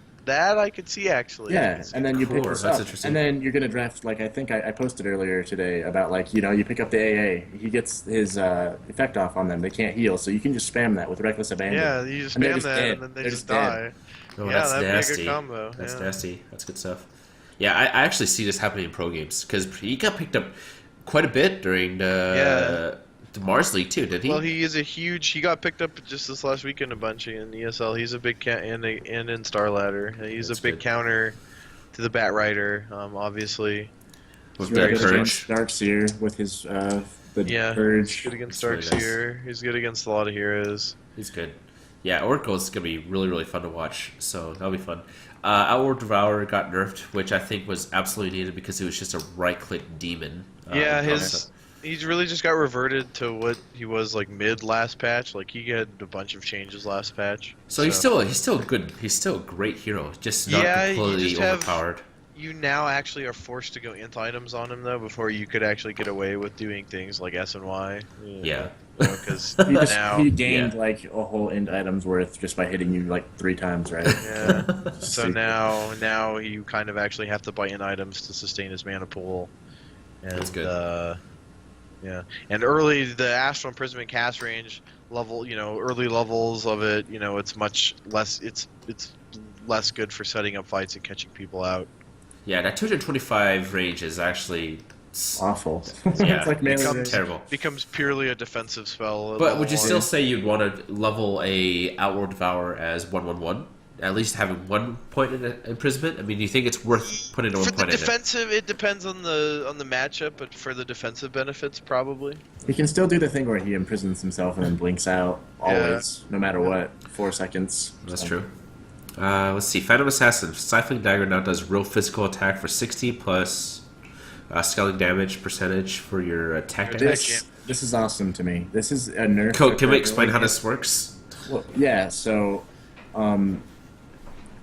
I could see actually. I Yeah, could see and then you pick Cool, this that's up, interesting. and then you're gonna draft like I think I posted earlier today about like you pick up the AA, he gets his effect off on them. They can't heal, so you can just spam that with reckless abandon. Yeah, you just And they're spam just that, dead. and then they They're just just dead. die. Oh, Yeah, that's that'd be a nasty. good combo, That's yeah. nasty. That's good stuff. Yeah, I actually see this happening in pro games because he got picked up quite a bit during the Mars League too, did he? Well, he is a huge. He got picked up just this last weekend a bunch in ESL. He's a big and in Star Ladder. He's That's a big good. counter to the Bat Rider. Obviously. With He's the really good Purge. against Darkseer with his the Yeah, Purge. he's good against That's really Darkseer. He's good against a lot of heroes. He's good. Yeah, Oracle is gonna be really, really fun to watch. So that'll be fun. Outward Devourer got nerfed, which I think was absolutely needed because it was just a right-click demon. Yeah, concept. He's really just got reverted to what he was like mid last patch. Like he had a bunch of changes last patch. So he's still good. He's still a great hero, just not Yeah, you completely just have- overpowered. You now actually are forced to go int items on him though before you could actually get away with doing things like S and Y. Yeah. Because now He gained Yeah. like a whole end item's worth just by hitting you like 3 times, right? yeah. So Stupid. now you kind of actually have to buy in items to sustain his mana pool. And, That's good. Yeah, and early the Astral Imprisonment cast range level, early levels of it, it's much less. It's less good for setting up fights and catching people out. Yeah, that 225 range is actually Awful. Yeah, It's like melee it's range. terrible. Becomes purely a defensive spell. at But level would you one. still say you'd want to level a Outward Devour as 1/1/1? At least having 1 point in imprisonment? I mean, do you think it's worth putting a 1 For the point in it? defensive, it depends on the matchup, but for the defensive benefits, probably. He can still do the thing where he imprisons himself and then blinks out always, no matter what, 4 seconds. That's So- true. Let's see. Phantom Assassin. Stifling Dagger now does real physical attack for 60 plus scaling damage percentage for your attack damage. This is awesome to me. This is a nerf. Can we explain how this works? Well, yeah, so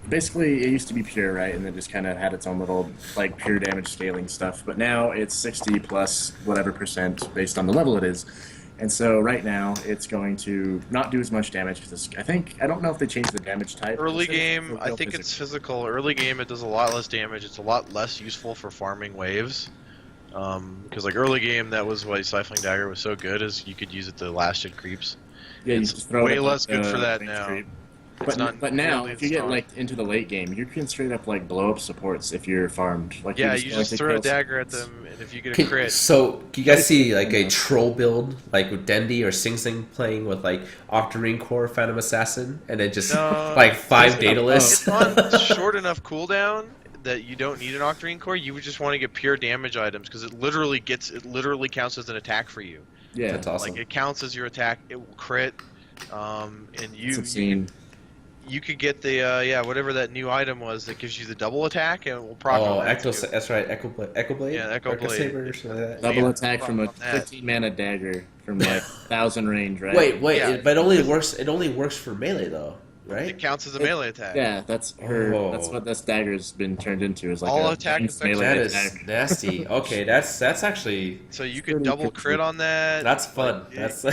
basically it used to be pure, right? And then just kind of had its own little like pure damage scaling stuff. But now it's 60 plus whatever percent based on the level it is. And so right now it's going to not do as much damage because I don't know if they changed the damage type. Early It says game, I real think it's physical. Early game, it does a lot less damage. It's a lot less useful for farming waves. Because like early game, that was why Stifling Dagger was so good, is you could use it to last hit creeps. Yeah, you It's just throw way it at, less good for that range now. creep. It's not But now, nearly if you as get strong. like into the late game, you can straight up like blow up supports if you're farmed. Like Yeah, you go just and throw a take kills. dagger at them, and if you get a crit, So, do you guys see like a troll build, like with Dendi or Sing Sing playing with like Octarine Core Phantom Assassin, and then just No. like 5 data lists? it's on short enough cooldown that you don't need an Octarine Core. You would just want to get pure damage items because it literally counts as an attack for you. Yeah, That's awesome. Like it counts as your attack. It will crit, and it's you obscene. you could get the whatever that new item was that gives you the double attack and it will proc on that too. That's right, Echo Blade. Yeah, Echo Blade. Saber or something like that. Double Yeah, attack from a on that. 15 mana dagger from like 1,000 range, right? Wait, Yeah. but it only works for melee though, right? It counts as a melee attack. Yeah, that's her. Oh. That's what this dagger's been turned into. Is like All a attack ranged effects- melee That is attack. nasty. Okay, that's actually So you could pretty double crazy. crit on that. that's fun. Like, That's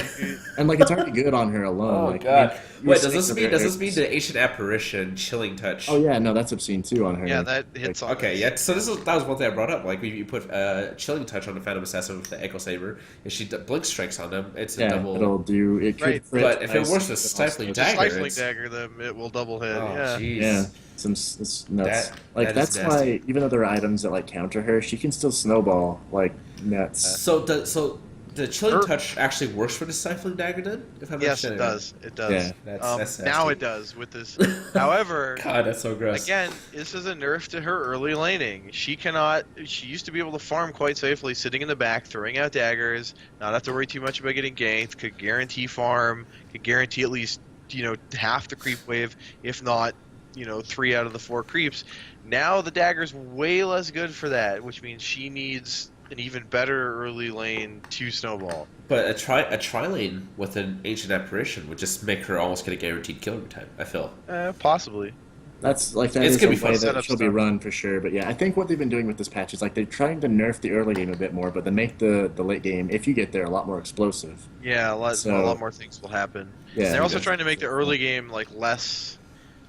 And like it's already good on her alone. oh like, god. you Wait, just does think this of mean her- the ancient apparition chilling touch? Oh yeah, no, that's obscene too on her. yeah, that hits on. Okay, this. yeah. So that was one thing I brought up. Like, you put chilling touch on the Phantom Assassin with the Echo Saber, if she blink strikes on them, it's a Yeah, double. it'll do. It could Right, crit but if it twice, works with but also Stifling it's- Dagger, Stifling it's- dagger them, it will double hit. Oh, yeah. jeez. Yeah, it's nuts. That- like that is that's nasty. why even though there are items that like counter her, she can still snowball like nuts. So the chilling Er- touch actually works for the Stifling Dagger then? If I'm Yes, it understanding does. It does. Yeah. That's Now nasty. it does with this. However, God, that's so gross. again, this is a nerf to her early laning. She used to be able to farm quite safely, sitting in the back, throwing out daggers, not have to worry too much about getting ganked, could guarantee farm, could guarantee at least, half the creep wave, if not, 3 out of the 4 creeps. Now the dagger's way less good for that, which means she needs an even better early lane to snowball. But a tri lane with an ancient apparition would just make her almost get a guaranteed kill every time. I feel. Possibly. That's like that It's is gonna a be fun way setup that she'll be stuff. run for sure. But yeah, I think what they've been doing with this patch is like they're trying to nerf the early game a bit more, but then make the late game, if you get there, a lot more explosive. Yeah, a lot So- more things will happen. Yeah, And they're also yeah. trying to make the early game like less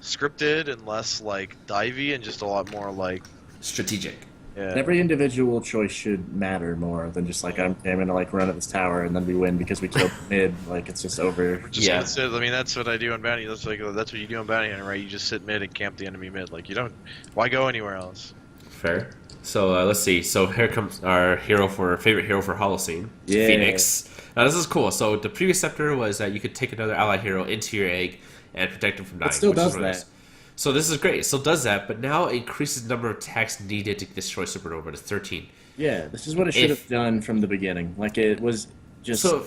scripted and less like divey and just a lot more like Strategic. yeah. Every individual choice should matter more than just like I'm gonna like run at this tower and then we win because we killed mid. Like it's just over. Just Yeah. gonna sit, I mean, that's what I do on bounty. That's what you do on bounty hunter, right? You just sit mid and camp the enemy mid. Like you don't. Why go anywhere else? Fair. So let's see. So here comes our favorite hero for Holocene, Yeah. Phoenix. Now this is cool. So the previous scepter was that you could take another allied hero into your egg and protect him from dying. still which is does really that. nice. So this is great. It still does that, but now it increases the number of attacks needed to destroy Supernova to 13. Yeah, this is what it should If- have done from the beginning. Like it was just. So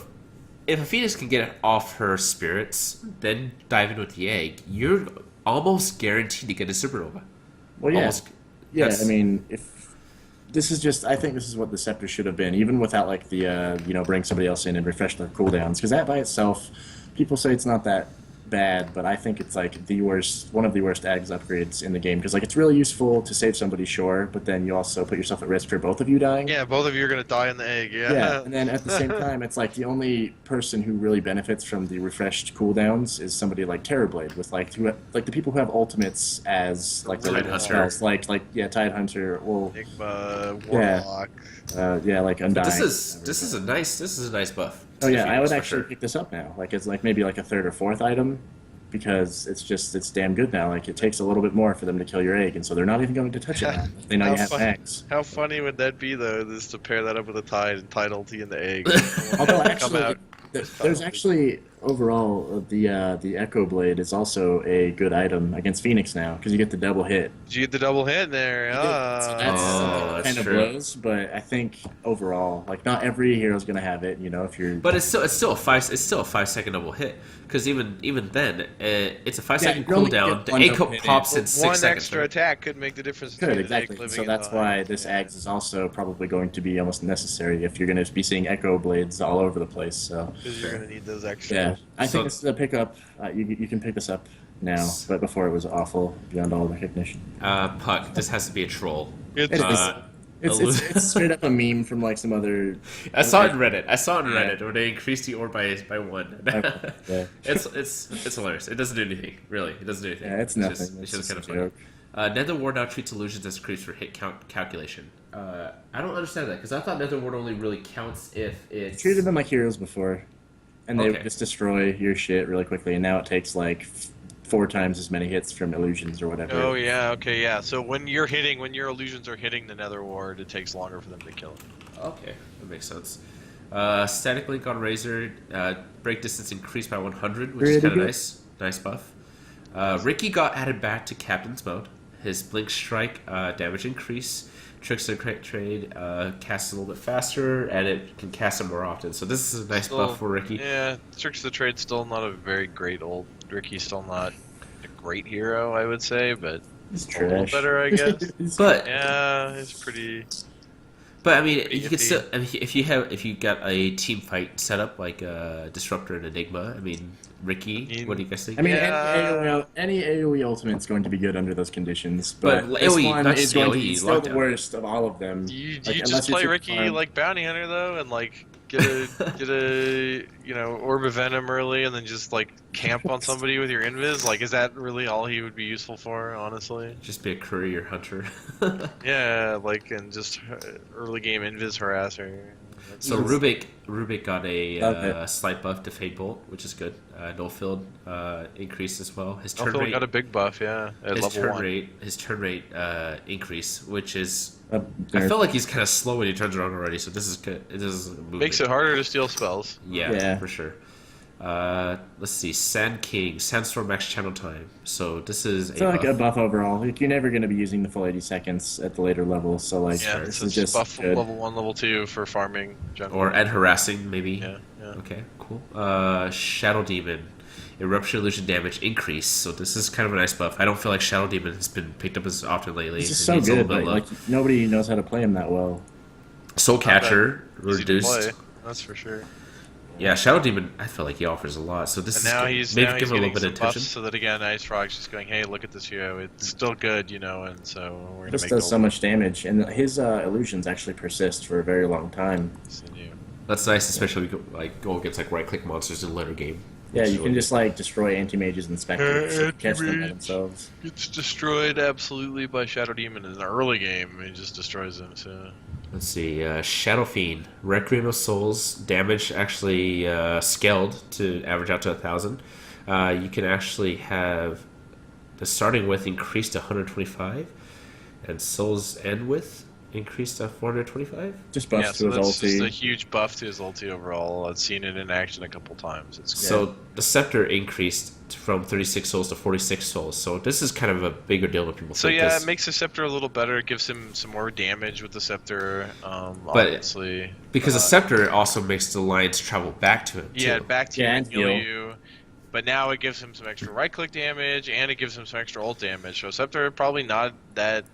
if a Phoenix can get off her spirits, then dive in with the egg, you're almost guaranteed to get a Supernova. well, yeah, Almost. yeah. That's- I mean, if this is just, I think this is what the Scepter should have been, even without like the bring somebody else in and refresh their cooldowns, because that by itself, people say it's not that bad, but I think it's like one of the worst Ags upgrades in the game, because like it's really useful to save somebody, sure, but then you also put yourself at risk for both of you dying. Yeah, both of you are gonna die in the egg. Yeah. Yeah, and then at the same time, it's like the only person who really benefits from the refreshed cooldowns is somebody like Terrorblade, with like the people who have ultimates as like the Tide Hunter. spells, like Tide Hunter, well, Enigma, Warlock. like Undying. This is a nice buff. Oh yeah, I would for actually sure. pick this up now. Like it's like maybe like a third or fourth item, because it's damn good now. Like it takes a little bit more for them to kill your egg, and so they're not even going to touch it now. They know you have eggs. How funny would that be though? Is to pair that up with a Tide and Tide ulti in the egg. Although Come actually, out. there's actually overall the Echo Blade is also a good item against Phoenix now, because you get the double hit. Did you get the double hit there? So Ah. that's kind of true. blows, but I think overall, like not every hero's gonna have it. You know, if you're But it's still a 5-second double hit, because even then it's a 5-second you only cooldown. get The one A double cup hit. pops in One 6 seconds. extra right? attack could make the difference. good, between an egg exactly. living So and that's dying. why this Yeah. Ags is also probably going to be almost necessary if you're going to be seeing Echo Blades all over the place. So 'Cause you're gonna need those extra. yeah, I So- think this is a pickup. You can pick this up now, but before it was awful beyond all recognition. Puck, this has to be a troll. It is. It's straight up a meme from like some other. I saw it in Reddit. Where they increased the ore by 1. Yeah. It's hilarious. It doesn't do anything, really. It doesn't do anything. Yeah, it's nothing. It's It's just kind just of a funny. joke. Nether Ward now treats illusions as creeps for hit count calculation. I don't understand that, because I thought Nether Ward only really counts if it's Treated them like heroes before, and they Okay. would just destroy your shit really quickly. And now it takes like 4 times as many hits from illusions or whatever. Oh yeah, okay, yeah. So when your illusions are hitting the Nether Ward, it takes longer for them to kill it. Okay, that makes sense. Static Link on Razor, break distance increased by 100, which is Pretty kind of good. nice buff. Ricky got added back to Captain's Mode. His Blink Strike damage increase, Tricks the Trade casts a little bit faster, and it can cast it more often. So this is a nice buff for Ricky. Yeah, Tricks of the Trade still not a very great old. Ricky's still not a great hero, I would say, but It's a little trash. better, I guess. But Yeah, it's pretty. But I mean, you Iffy. can still. I mean, if you got a team fight set up like Disruptor and Enigma, I mean, Ricky, what do you guys think? I mean, Yeah. any AoE ultimate is going to be good under those conditions, But but this AoE, one not is just going to AoE, be still the lockdown. worst of all of them. Do you Like, just unless you're play super Ricky farm. like Bounty Hunter though, and like get a Orb of Venom early, and then just like camp on somebody with your invis? Like, is that really all he would be useful for? Honestly, Just be a courier hunter. yeah, like and just early game invis harasser. So Rubik got a Okay. slight buff to Fade Bolt, which is good. No field increased as well. His turn Alfil rate got a big buff, yeah, at level 1. his turn rate increase, which is Uh, I feel like he's kind of slow when he turns around already. So this is good. It is Makes it harder to steal spells. Yeah, for sure. Let's see, Sand King, Sandstorm Max Channel Time. So this is It's like a buff overall. Like, you're never going to be using the full 80 seconds at the later levels, so like Yeah, this so is it's just buff good. level 1, level 2 for farming. Generally. or and harassing maybe. Yeah, yeah. Okay, cool. Shadow Demon, Eruption Illusion damage increase. So this is kind of a nice buff. I don't feel like Shadow Demon has been picked up as often lately. This is It so needs a good, little bit but of like nobody knows how to play him that well. Soul Catcher Easy to reduced. play, that's for sure. Yeah, Shadow Demon. I feel like he offers a lot. So this And is now good. he's Maybe now give he's him a getting little bit some of buffs, attention. so that again, Ice Frog's just going, hey, look at this hero. It's still good, and so we're gonna This make does it so much damage, and his illusions actually persist for a very long time. That's nice, especially go against like right-click monsters in later game. Yeah, Which you is can really just like destroy anti-mages and specters and catch them by Anti-mage. themselves. It's destroyed absolutely by Shadow Demon in the early game. It just destroys them. So Let's see, Shadow Fiend, Requiem of Souls, damage actually scaled to average out to 1,000. You can actually have the starting width increased to 125, and Souls end width increased to 425. Just buffs yeah, to so his that's just a ulti. huge buff to his ulti overall. I've seen it in action a couple times. It's good. So the Scepter increased from 36 souls to 46 souls. So this is kind of a bigger deal than people So think. yeah, 'cause- it makes the Scepter a little better. It gives him some more damage with the Scepter. Obviously, because the Scepter also makes the lines travel back to him. yeah, too. back to you Yeah, and and heal heal. you. But now it gives him some extra right-click damage, and it gives him some extra ult damage. So Scepter probably not that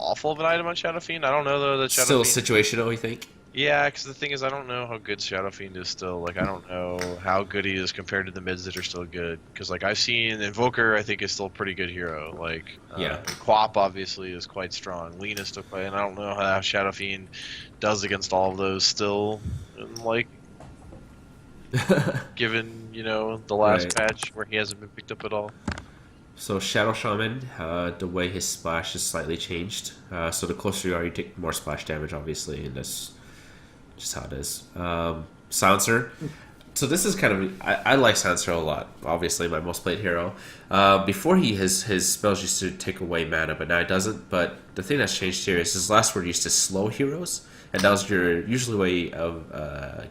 awful of an item on Shadow Fiend. I don't know though that Shadow Still Fiend. situational, you think? Yeah, because the thing is, I don't know how good Shadow Fiend is still. Like, I don't know how good he is compared to the mids that are still good. Because, like, I've seen Invoker, I think, is still a pretty good hero. Like, Yeah. Quap, obviously, is quite strong. Lean is still quite... And I don't know how Shadow Fiend does against all of those still. And, like, given, you know, the last Right. patch where he hasn't been picked up at all. So Shadow Shaman, the way his splash is slightly changed. So the closer you are, you take more splash damage, obviously, and that's just how it is. Silencer. So this is kind of... I like Silencer a lot. Obviously, my most played hero. Before his spells used to take away mana, but now it doesn't. But the thing that's changed here is his last word used to slow heroes, and that was your usually way of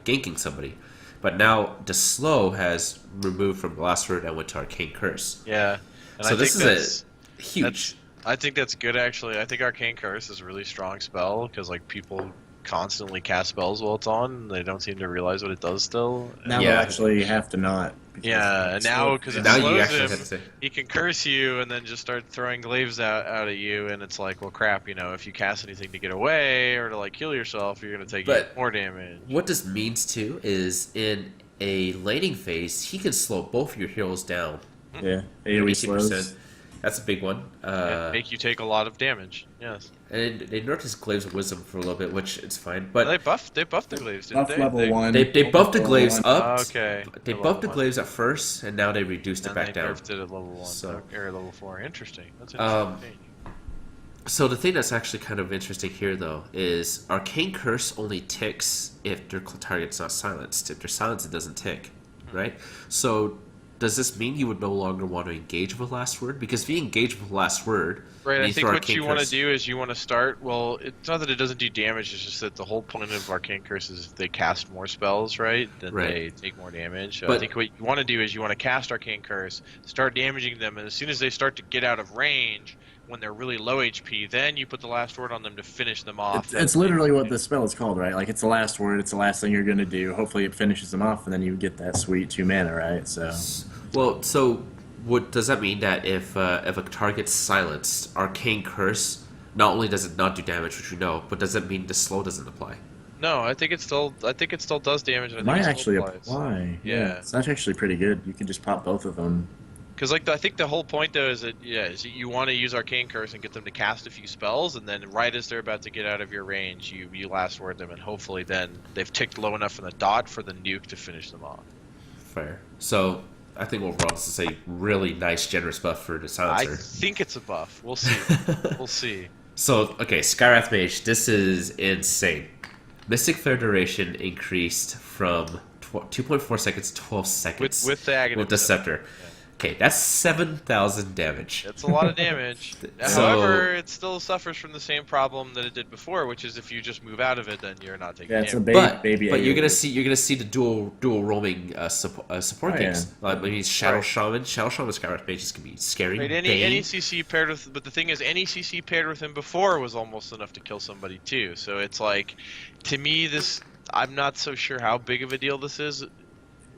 ganking somebody. But now the slow has removed from the last word and went to Arcane Curse. Yeah. And So I this think is a huge... I think that's good, actually. I think Arcane Curse is a really strong spell, because, like, people constantly cast spells while it's on, and they don't seem to realize what it does still. Now Yeah. they'll actually have to not. because Yeah, it's now, slow. because it Now you slows actually him, have to say... he can curse you and then just start throwing glaives out at you, and it's like, well, crap, you know, if you cast anything to get away or to, like, kill yourself, you're going to take But- even more damage. What this means, too, is in a laning phase, he can slow both your heroes down. Yeah, AoE slows. That's a big one. And make you take a lot of damage, yes. And they nerfed his Glaives of Wisdom for a little bit, which it's fine. They But buffed the glaives, didn't Buff they? level 1. they buffed the level Glaives 1. up. Okay. They Level buffed the one. Glaives at first, and now they reduced it And back they down. nerfed it at level 1, So- or level 4. Interesting. That's Um, interesting. So the thing that's actually kind of interesting here, though, is Arcane Curse only ticks if their target's not silenced. If they're silenced, it doesn't tick, right? So does this mean you would no longer want to engage with Last Word? Because if you engage with Last Word, Right, and I you think throw what Arcane you want to Curse- do is you want to start. Well, it's not that it doesn't do damage. It's just that the whole point of Arcane Curse is if they cast more spells, right, then Right. they take more damage. So But- I think what you want to do is you want to cast Arcane Curse, start damaging them, and as soon as they start to get out of range, when they're really low HP, then you put the last word on them to finish them off. It's literally what the spell is called, right? Like, it's the last word, it's the last thing you're going to do. Hopefully it finishes them off, and then you get that sweet 2 mana, right? So, Well, so what does that mean that if a target's silenced, Arcane Curse, not only does it not do damage, which we know, but does that mean the slow doesn't apply? No, I think it still does damage. And I it might think it actually still applies. apply. Yeah. So that's actually pretty good. You can just pop both of them. Because like I think the whole point though is that is you want to use Arcane Curse and get them to cast a few spells, and then right as they're about to get out of your range, you last word them, and hopefully then they've ticked low enough in the dot for the nuke to finish them off. Fair. So I think overall this is a really nice, generous buff for the I silencer. think it's a buff. We'll see. We'll see. So, okay, Skywrath Mage, this is insane. Mystic Flare duration increased from 2.4 seconds to 12 seconds With the Aghanim with the Scepter. Scepter. Okay, that's 7,000 damage. It's a lot of damage. So- However, it still suffers from the same problem that it did before, which is if you just move out of it, then you're not taking Yeah, it's a damage. baby. But you're AoE. gonna see the dual roaming support Oh, games. yeah. Like maybe Shadow Right. Shaman, Skywrath Mages can be scary. Right, Bane. any CC paired with, but the thing is, any CC paired with him before was almost enough to kill somebody too. So it's like, to me, I'm not so sure how big of a deal this is.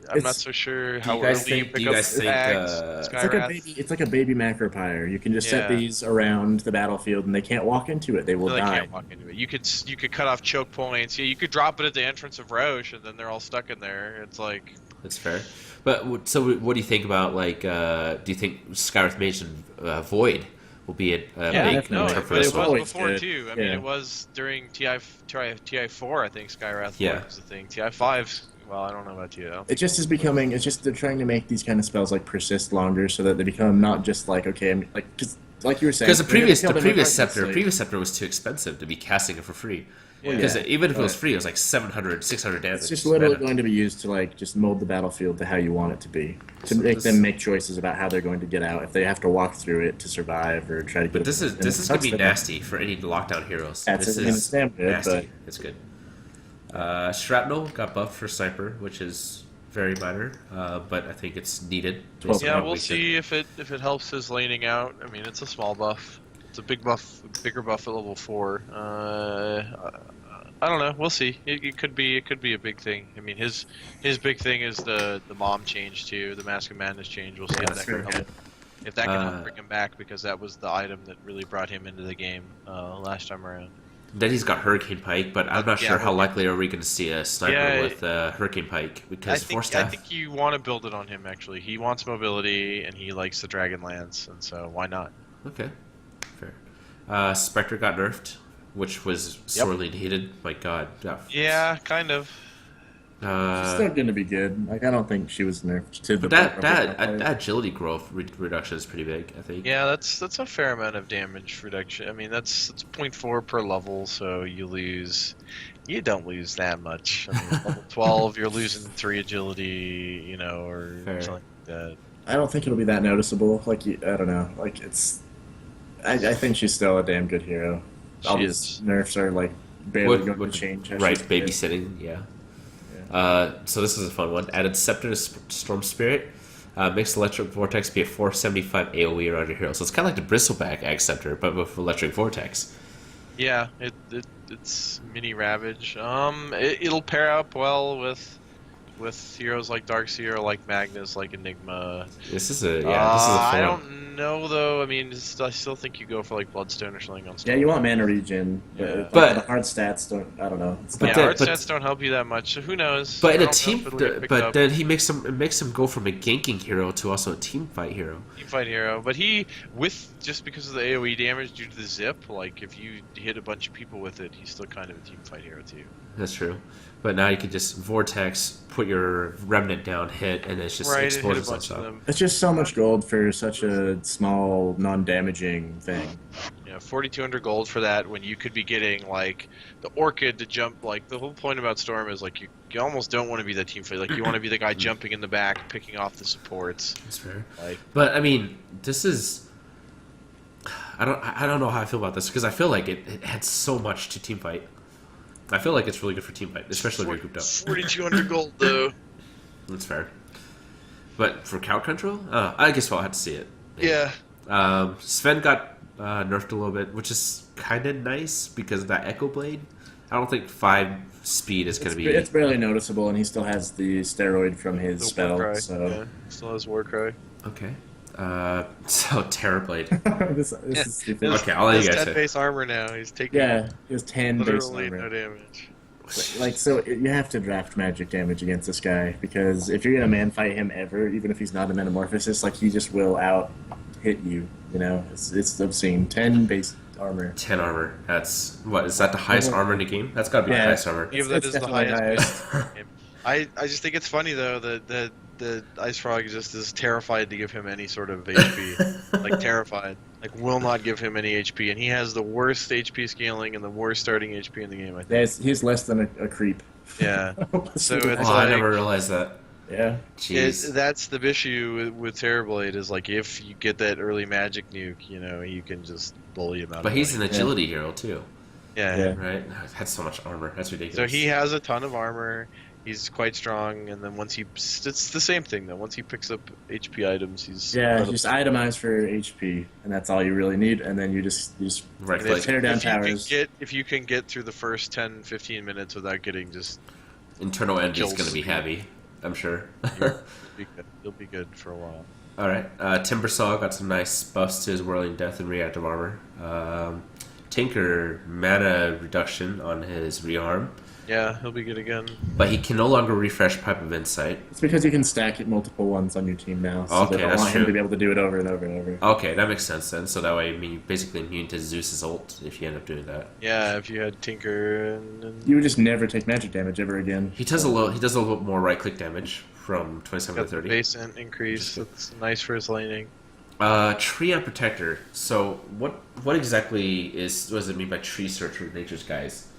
I'm not so sure how you guys early you think- pick do you up guys think, tags, It's like a Skywrath. baby. It's like a baby macropyre. You can just set Yeah. these around the battlefield, and they can't walk into it. They will No, they die. can't walk into it. You could cut off choke points. Yeah, you could drop it at the entrance of Roche, and then they're all stuck in there. It's like, That's fair. But so, what do you think about like? Do you think Skywrath Mage and Void will be a yeah, big no, definitely. term for it this was one? always before good. too. I mean, Yeah. it was during TI4, I think Skywrath Yeah. was the thing. TI5, well, I don't know about TI. It just is becoming. It's just they're trying to make these kind of spells like persist longer, so that they become not just like because like you were saying. Because the they're gonna previous kill them with Scepter, Arcane previous Scepter was too expensive to be casting it for free. Yeah. Because even if it was Right. free, it was like 700, 600 damage. It's just literally mana. going to be used to like just mold the battlefield to how you want it to be, to So make this- them make choices about how they're going to get out if they have to walk through it to survive or try to. But get this and is it gonna sucks be for them. nasty for any lockdown heroes. That's this it, and is it's damn good, nasty. but- It's good. Shrapnel got buffed for Sniper, which is very minor, but I think it's needed. based on Yeah, how we'll weak it- see if it helps his laning out. I mean, it's a small buff. It's a bigger buff at level 4. I don't know. We'll see. It could be a big thing. I mean, his big thing is the mom change too. The Mask of Madness change. We'll see Yeah, if that can sure. help. If that can help bring him back, because that was the item that really brought him into the game last time around. Then he's got Hurricane Pike, but I'm not sure how likely are we going to see a sniper with Hurricane Pike, because I think you want to build it on him, actually. He wants mobility, and he likes the Dragon Lance, and so why not? Okay, fair. Spectre got nerfed, which was sorely needed. My God. Yeah, kind of. She's still going to be good. Like, I don't think she was nerfed to the that agility growth reduction is pretty big, I think. Yeah, that's a fair amount of damage reduction. I mean, that's 0.4 per level, so you don't lose that much. I mean, level 12, you're losing 3 agility, or something like that. I don't think it'll be that noticeable. Like, I don't know. Like, I think she's still a damn good hero. All these nerfs are like barely going to change. Right, babysitting, yeah. So this is a fun one. Added Scepter to Storm Spirit. Makes Electric Vortex be a 475 AoE around your hero. So it's kind of like the Bristleback Ag Scepter, but with Electric Vortex. Yeah, it's mini Ravage. It'll pair up well with heroes like Darkseer, like Magnus, like Enigma. This is a fun I don't know though. I mean, I still think you go for like Bloodstone or something on. Yeah, you want mana regen, but the hard stats don't. I don't know. Hard stats don't help you that much. So who knows? But in a team, then he makes him go from a ganking hero to also a team fight hero. Team fight hero, but just because of the AOE damage due to the zip, like if you hit a bunch of people with it, he's still kind of a team fight hero too. That's true. But now you can just Vortex, put your Remnant down, hit, and it's just explodes on top. It's just so much gold for such a small, non-damaging thing. Yeah, 4,200 gold for that when you could be getting, like, the Orchid to jump. Like, the whole point about Storm is, like, you almost don't want to be that team fight. Like, you want to be the guy jumping in the back, picking off the supports. That's fair. Like, but, I mean, this is... I don't know how I feel about this, because I feel like it had so much to team fight. I feel like it's really good for team fight, especially if you're grouped up. 4,200 gold, though. That's fair. But for count control? I guess we'll have to see it. Maybe. Yeah. Sven got nerfed a little bit, which is kind of nice because of that Echo Blade. I don't think 5 speed is going to be... It's barely noticeable, and he still has the steroid from his spell. Warcry. So. Yeah, still has Warcry. Okay. So Terrorblade. this is stupid. Okay, I'll let you guys 10 say. base armor now. He's taking he has 10 base literally armor. no damage. Like, so you have to draft magic damage against this guy, because if you're gonna man fight him ever, even if he's not a metamorphosis, like, he just will out hit you. It's obscene. 10 base armor. 10 armor. That's what? Is that the highest armor in the game? That's got to be the highest armor. Yeah, that is the highest. I just think it's funny though that the Ice Frog just is terrified to give him any sort of HP. Like, terrified. Like, will not give him any HP, and he has the worst HP scaling and the worst starting HP in the game, I think. He's less than a creep. Yeah. So it's like, I never realized that. Yeah. Jeez. That's the issue with Terrorblade, is like, if you get that early magic nuke, you can just bully him out. But he's an agility hero too. Yeah. Right? That's so much armor. That's ridiculous. So he has a ton of armor. He's quite strong, and then it's the same thing though. Once he picks up HP items, he's just itemize for HP, and that's all you really need. And then you just right tear down towers. If you can get through the first 10-15 minutes without getting just internal envy is going to be heavy, I'm sure. You'll be good for a while. All right, Timbersaw got some nice buffs to his Whirling Death and reactive armor. Tinker mana reduction on his rearm. Yeah, he'll be good again. But he can no longer refresh Pipe of Insight. It's because you can stack it multiple ones on your team now. So Okay, they don't that's want true. him to be able to do it over and over and over. Okay, that makes sense then. So that way, basically immune to Zeus's ult if you end up doing that. Yeah, if you had Tinker and You would just never take magic damage ever again. He does a little bit more right click damage from 27 got to 30. the base int increase. That's nice for his laning. Tree and Protector. So what exactly what does it mean by Tree Search with Nature's Guys?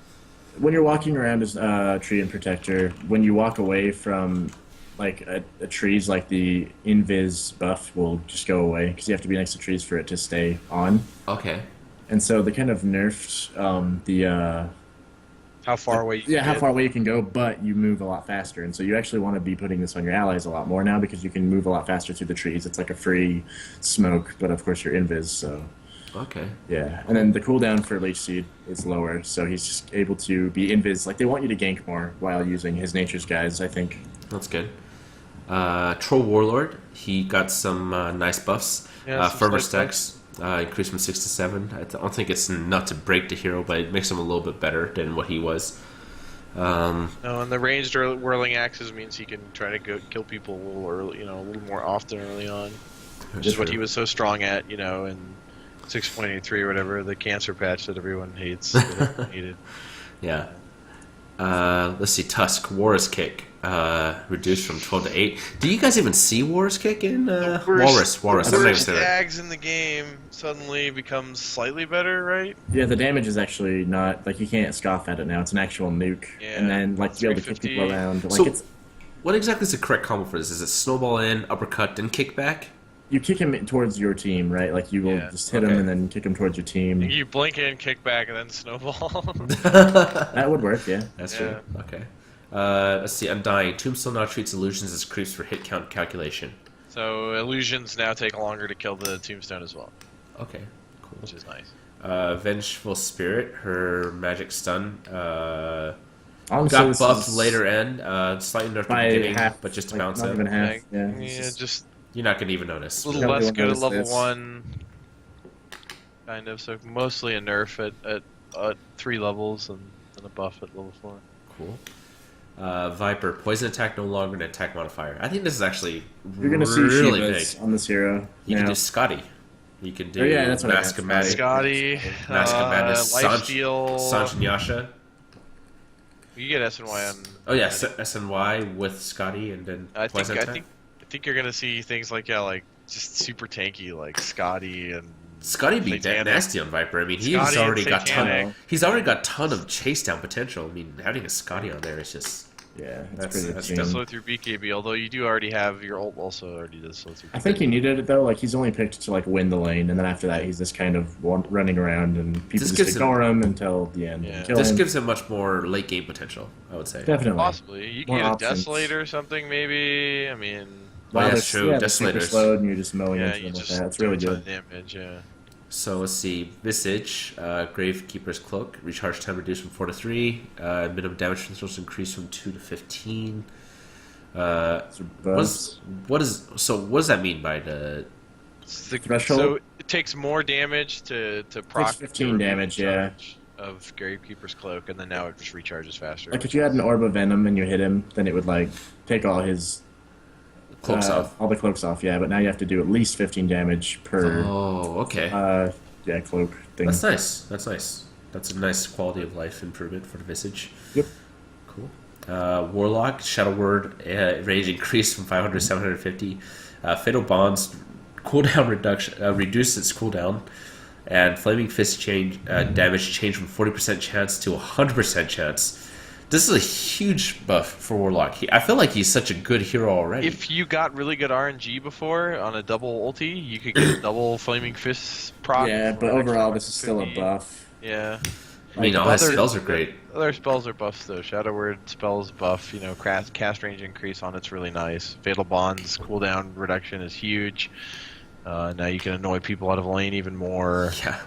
When you're walking around as Tree and Protector, when you walk away from like a trees, like the invis buff will just go away because you have to be next to trees for it to stay on. Okay. And so they kind of nerfed How far away? You how far away you can go, but you move a lot faster. And so you actually want to be putting this on your allies a lot more now because you can move a lot faster through the trees. It's like a free smoke, but of course you're invis, so. Okay. Yeah, and then the cooldown for Leech Seed is lower, so he's just able to be invis. Like, they want you to gank more while using his Nature's Guys, I think. That's good. Troll Warlord, he got some nice buffs. Yeah, some Fervor slight stacks increased from 6 to 7. I don't think it's enough to break the hero, but it makes him a little bit better than what he was. No, and the ranged whirling axes means he can try to kill people a little early, a little more often early on, which is what he was so strong at, in 6.83 or whatever, the cancer patch that everyone hates. That everyone hated. Yeah. Let's see, Tusk, Walrus Kick, reduced from 12 to 8. Do you guys even see Walrus Kick in Walrus? The I'm not even worst saying that. tags in the game suddenly becomes slightly better, right? Yeah, the damage is actually not like you can't scoff at it now. It's an actual nuke, Yeah, and then like to be able to kick 350. people around. Like So- it's What exactly is the correct combo for this? Is it snowball in, uppercut, then kick back? you kick him towards your team, right? Like you will Yeah, just hit okay. him and then kick him towards your team. You blink in, kick back, and then snowball. That would work, yeah. That's Yeah. true. Okay. Let's see, Undying. Tombstone now treats illusions as creeps for hit count calculation. So illusions now take longer to kill the tombstone as well, Okay, cool. which is nice. Vengeful Spirit, her magic stun, Honestly, got this buffed is later end, slightly nerfed at the by beginning, half, but just to like, bounce not up. even half. Like, Yeah, yeah, it's just- just You're not going to even notice. a little Nobody less will good at notice level this. 1, kind of. So mostly a nerf at 3 levels and a buff at level 4. Cool. Viper, poison attack no longer an attack modifier. I think this is actually You're gonna see really Shivas big. on this hero. You can now. do Scotty. You can do Oh, yeah, that's what I Mask of meant, Magic, Scotty, Mask of Madness, Lifesteal. Sanj and Yasha. You get SNY on. Oh yeah, SNY with Scotty and then I think poison I attack. think you're gonna see things like just super tanky like Scotty and Scotty be Satanic. nasty on Viper. I mean, he's Scotty and already got Satanic. He's already got ton of chase down potential. I mean, having a Scotty on there is just. Yeah, That's- pretty that's extreme. slow through BKB. Although you do already have your ult also already does slow through. I think he needed it though. Like he's only picked to like win the lane, and then after that he's just kind of running around, and people This just gives ignore him until the end. Yeah. And kill This him. gives him much more late game potential, I would say. Definitely. Possibly you can More get a options. Desolator or something maybe. I mean, Well, Wow, that's true. Yeah, they're super Desolators. slowed, and you're just mowing yeah, into you them with just that. It's do really a ton good. of damage. Yeah. So let's see. Visage, Gravekeeper's Cloak, recharge time reduced from 4 to 3. Minimum damage thresholds increased from 2 to 15. What does that mean by the? Threshold? So it takes more damage to proc 15 your damage, yeah. recharge of Gravekeeper's Cloak, and then now it just recharges faster. Like if you had an orb of venom and you hit him, then it would like take all his Cloaks off. all the cloaks off. Yeah, but now you have to do at least 15 damage per Oh, okay. cloak thing. That's nice. That's nice. That's a nice quality of life improvement for the Visage. Yep. Cool. Warlock, Shadow Word, range increased from 500 to 750. Fatal Bonds, cooldown reduction, reduced its cooldown. And Flaming Fist damage changed from 40% chance to 100% chance. This is a huge buff for Warlock. I feel like he's such a good hero already. If you got really good RNG before on a double ulti, you could get a double Flaming Fist proc. Yeah, for but an extra overall this is still a 150. buff. Yeah. I mean, all his other- spells are great. Other spells are buffs though. Shadow Word spells buff. Cast range increase on it's really nice. Fatal Bonds cooldown reduction is huge. Now you can annoy people out of lane even more. Yeah.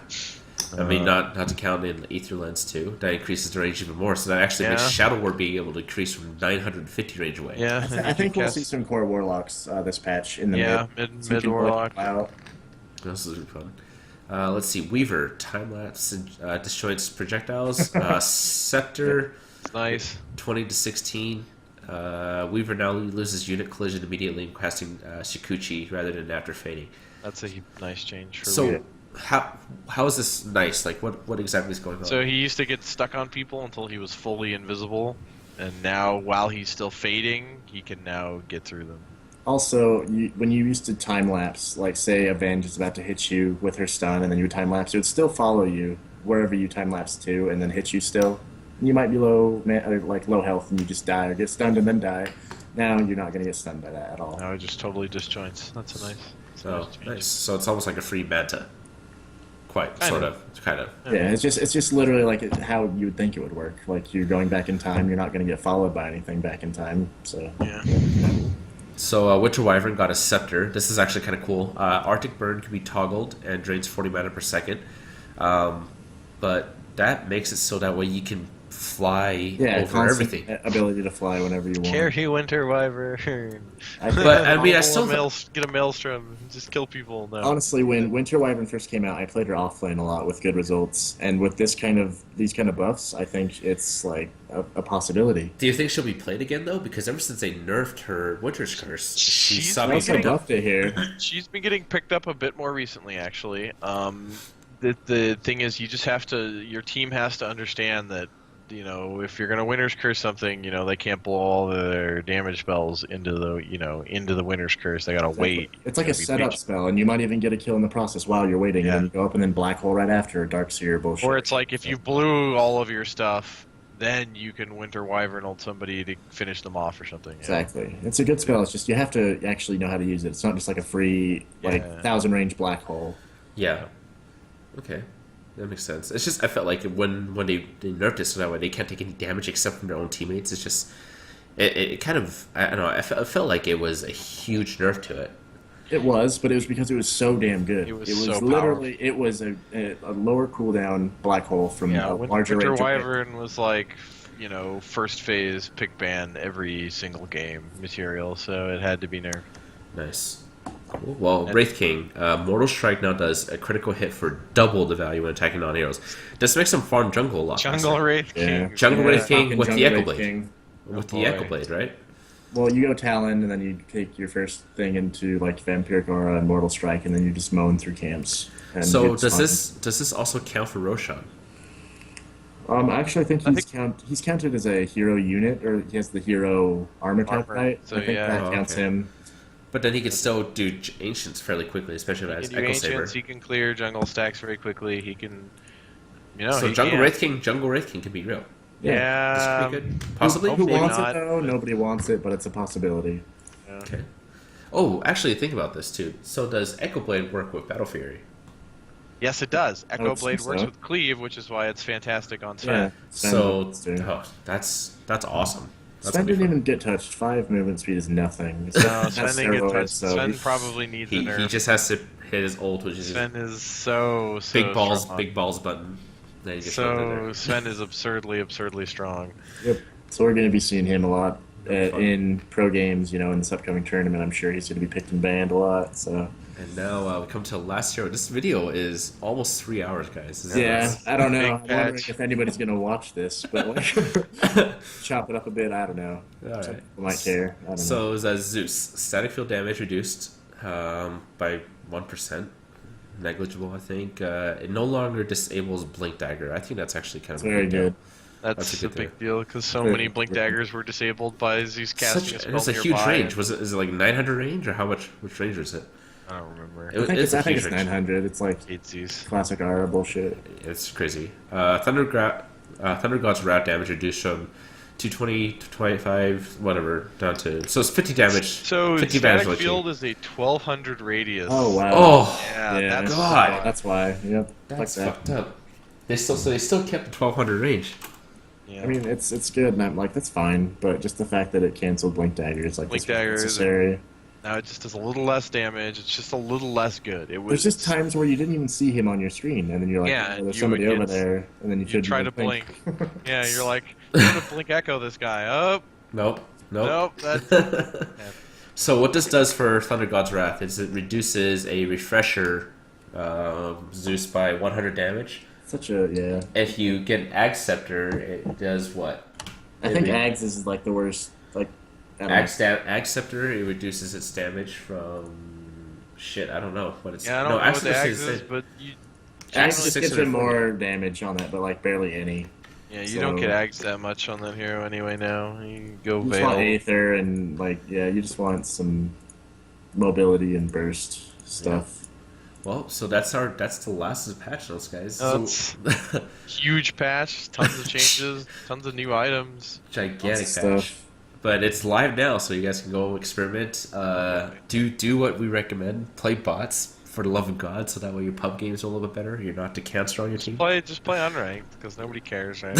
I mean, not to count in Ether Lens too. That increases the range even more. So that actually makes Yeah. Shadow Word being able to increase from 950 range away. Yeah. I think we'll see some core warlocks this patch in the mid Some people warlock. out. This is fun. Let's see. Weaver, time lapse, disjoints projectiles. Scepter, It's nice. 20 to 16. Weaver now loses unit collision immediately, casting Shikuchi rather than after fading. That's a nice change for So Weaver. how is this nice? Like what exactly is going on? So he used to get stuck on people until he was fully invisible, and now while he's still fading, he can now get through them. Also, when you used to time lapse, like say Avenge is about to hit you with her stun, and then you would time lapse, it would still follow you wherever you time lapse to, and then hit you still. You might be low health, and you just die or get stunned and then die. Now you're not going to get stunned by that at all. Now it just totally disjoints. That's a nice. So change. nice. So it's almost like a free manta. Quite, Kind sort of. of, kind of. Yeah, it's just literally like how you would think it would work. Like you're going back in time, you're not going to get followed by anything back in time. So Yeah. So Witcher Wyvern got a Scepter. This is actually kind of cool. Arctic Burn can be toggled and drains 40 mana per second. But that makes it so that way you can fly Yeah, over constant everything. ability to fly whenever you want. Carry Winter Wyvern. But I mean, I still Get a Maelstrom. Just kill people. No. Honestly, when Winter Wyvern first came out, I played her offlane a lot with good results, and with these kind of buffs, I think it's like a possibility. Do you think she'll be played again though? Because ever since they nerfed her Winter's Curse, she's She's stopped I also being picked up. buffed it here. She's been getting picked up a bit more recently, actually. The thing is, you just have to. Your team has to understand that, you know, if you're gonna Winter's Curse something, you know, they can't blow all their damage spells into the Winter's Curse. They gotta wait. It's like a Gotta be setup patient. spell, and you might even get a kill in the process while you're waiting, and then you go up and then Black Hole right after, Dark Seer bullshit. Or it's like if you blew all of your stuff, then you can Winter Wyvern ult somebody to finish them off or something. You know? Exactly. It's a good spell, it's just you have to actually know how to use it. It's not just like a free, like, 1,000 range Black Hole. Yeah. Okay. That makes sense. It's just I felt like when they nerfed it so that way they can't take any damage except from their own teammates. It's just it kind of I don't know. I felt like it was a huge nerf to it. It was, but it was because it was so damn good. It was literally so powerful. it was a lower cooldown Black Hole from a larger Winter range. Wyvern was like, you know, first phase pick ban every single game material, so it had to be nerfed. Nice. Cool. Well, Wraith King, Mortal Strike now does a critical hit for double the value when attacking non-heroes. This makes them farm jungle a lot. Jungle faster. Wraith King. Jungle Wraith King Fucking with the Jungle Echo Wraith Blade. King. With the boy. Echo Blade, right? Well, you go Talon, and then you take your first thing into like Vampiric Aura and Mortal Strike, and then you just moan through camps. And So it's does fun. this also count for Roshan? Actually, I think he's counted as a hero unit, or he has the hero armor type, Armor, right? so I think yeah. that Oh, counts okay. him. But then he can still do Ancients fairly quickly, especially He as can do Echo Saber. Ancients, he can clear jungle stacks very quickly. He can, you know, So he Jungle can. Wraith King can be real. Yeah, That's pretty good. Possibly. Who hopefully wants not, it though? but- Nobody wants it, but it's a possibility. Okay. Oh, actually, think about this too. So does Echo Blade work with Battle Fury? Yes, it does. Echo would Blade think works so. with Cleave, which is why it's fantastic on Sven. Yeah. So Sven that's awesome. That's Sven gonna be didn't fun. even get touched. 5 movement speed is nothing. No, That's Sven didn't get steroids, touched. so Sven he- probably needs a nerf. He just has to hit his ult, which is Sven is so big balls, strong. big balls button. Then he gets right So there. Sven is absurdly strong. Yep. So we're going to be seeing him a lot in pro games. You know, in this upcoming tournament, I'm sure he's going to be picked and banned a lot. So And now we come to the last hero. This video is almost 3 hours, guys. This is yeah, nuts. I don't know. Big I'm wondering patch. if anybody's going to watch this, but like, chop it up a bit. I don't know. All Some right. people might care. I don't know. So is that Zeus. Static field damage reduced by 1%. Negligible, I think. It no longer disables Blink Dagger. I think that's actually kind It's of a very big deal. good. That's That's a a good big deal because so Very many good. Blink Daggers were disabled by Zeus casting a spell It's a nearby. huge range. Is it like 900 range or how much? Which range is it? I don't remember. It- I think it's a I think huge it's range. 900. It's like Hate Zeus. classic Aura bullshit. It's crazy. Thunder God's Rat damage reduced from 220 to 25, whatever, down to so it's 50 damage. So 50 static damage field is a 1200 radius. Oh wow. Oh, Yeah, Yeah, that's God. That's why. Yep. that's like that. fucked up. They still kept the 1200 range. Yeah. I mean, it's good, and I'm like, that's fine, but just the fact that it canceled Blink Dagger is like Blink this was Dagger is necessary. now it just does a little less damage. It's just a little less good. It was There's just times where you didn't even see him on your screen, and then you're like, Yeah, oh, there's you somebody would over get- there, and then you you should try to blink. Yeah, you're like, I'm gonna blink echo this guy. Oh, Nope. nope. That's So what this does for Thunder God's Wrath is it reduces a refresher Zeus by 100 damage. Such a yeah. If you get an Ag Scepter, it does what? I think Maybe. Ags is like the worst. Like, I don't Ag Scepter, it reduces its damage from shit. I don't know what it's. yeah. I don't no, know Ag what the Scepter axe stays the is, same. but you know. Ags just gives 640. him more damage on that, but like barely any. yeah you don't So- get ags that much on that hero anyway. Now you go You just want Veil. Aether and like yeah, you just want some mobility and burst stuff. Well, so that's the last of the patch notes, guys. That's huge patch, tons of changes, tons of new items. Gigantic Lots of patch. stuff. But it's live now, so you guys can go experiment. Do what we recommend. Play bots for the love of God, so that way your pub games are a little bit better. You're not the cancer on your team. Just play unranked because nobody cares, right?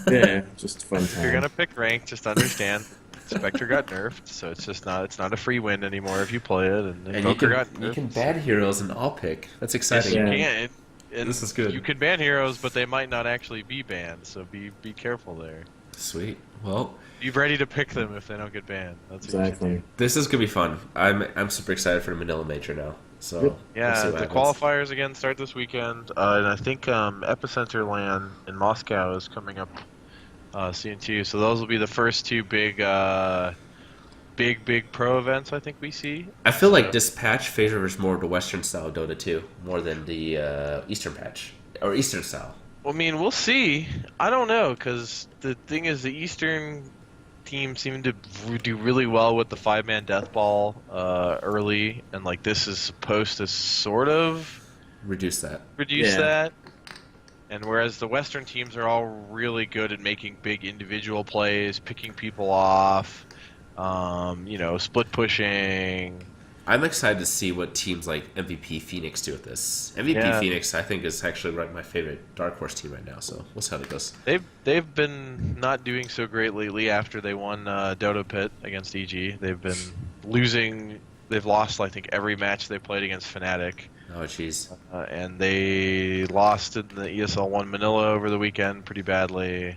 Yeah, just fun If you're time. gonna pick ranked, just understand Spectre got nerfed, so it's not a free win anymore if you play it, and And you Invoker got can nerfed. ban heroes and all pick. That's Yes, exciting. you Yeah. can. and This is good. You can ban heroes, but they might not actually be banned, so be careful there. Sweet. Well, Be ready to pick them if they don't get banned. That's what you should Exactly. do. this is gonna be fun. I'm super excited for the Manila Major now. So Yep. we'll Yeah, see the what happens. qualifiers again start this weekend, and I think Epicenter LAN in Moscow is coming up soon too. So those will be the first two big pro events I think we see. I feel like this patch favors more the Western style Dota 2 more than the Eastern patch or Eastern style. I mean, we'll see. I don't know, because the thing is, the Eastern team seemed to do really well with the 5-man death ball early, and like this is supposed to sort of Reduce that. reduce Yeah. that. And whereas the Western teams are all really good at making big individual plays, picking people off, split pushing. I'm excited to see what teams like MVP Phoenix do with this. MVP Yeah. Phoenix, I think, is actually my favorite Dark Horse team right now. So we'll see how it goes. They've been not doing so great lately after they won Dota Pit against EG. They've been losing. They've lost, I think, every match they played against Fnatic. Oh, jeez. And they lost in the ESL 1 Manila over the weekend pretty badly.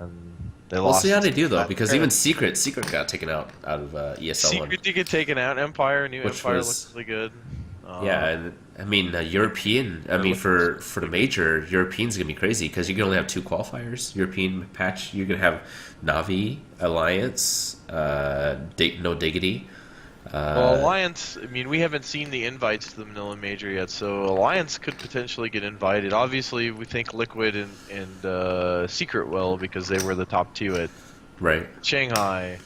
And they We'll lost. see how they do, though, that because tournament. even Secret got taken out of ESL 1. Secret did get taken out. New Which Empire was- looks really good. Yeah, and I mean, European. I mean, for the major, European's gonna be crazy because you can only have 2 qualifiers. European patch, you're gonna have Navi, Alliance, No Diggity. Well, Alliance, I mean, we haven't seen the invites to the Manila Major yet, so Alliance could potentially get invited. Obviously, we think Liquid and Secret will because they were the top 2 at Right, Shanghai.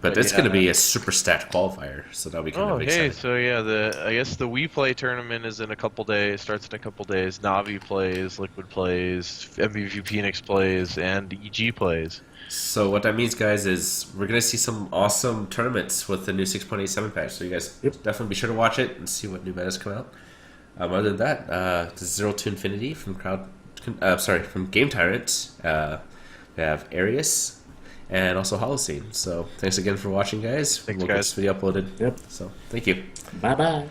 but But it's yeah. gonna be a super stacked qualifier, so that'll be kind Oh, of hey, exciting. so yeah, I guess the We Play tournament is in a couple days, starts in a couple days. Navi plays, Liquid plays, MVP Phoenix plays, and EG plays. So what that means, guys, is we're gonna see some awesome tournaments with the new 6.87 patch. So you guys definitely be sure to watch it and see what new metas come out. Other than that, the Zero to Infinity from from Game Tyrant. We have Arius and also Holocene. So thanks again for watching, guys. Thanks, We'll get guys. this video uploaded. Yep. So thank you. Bye bye.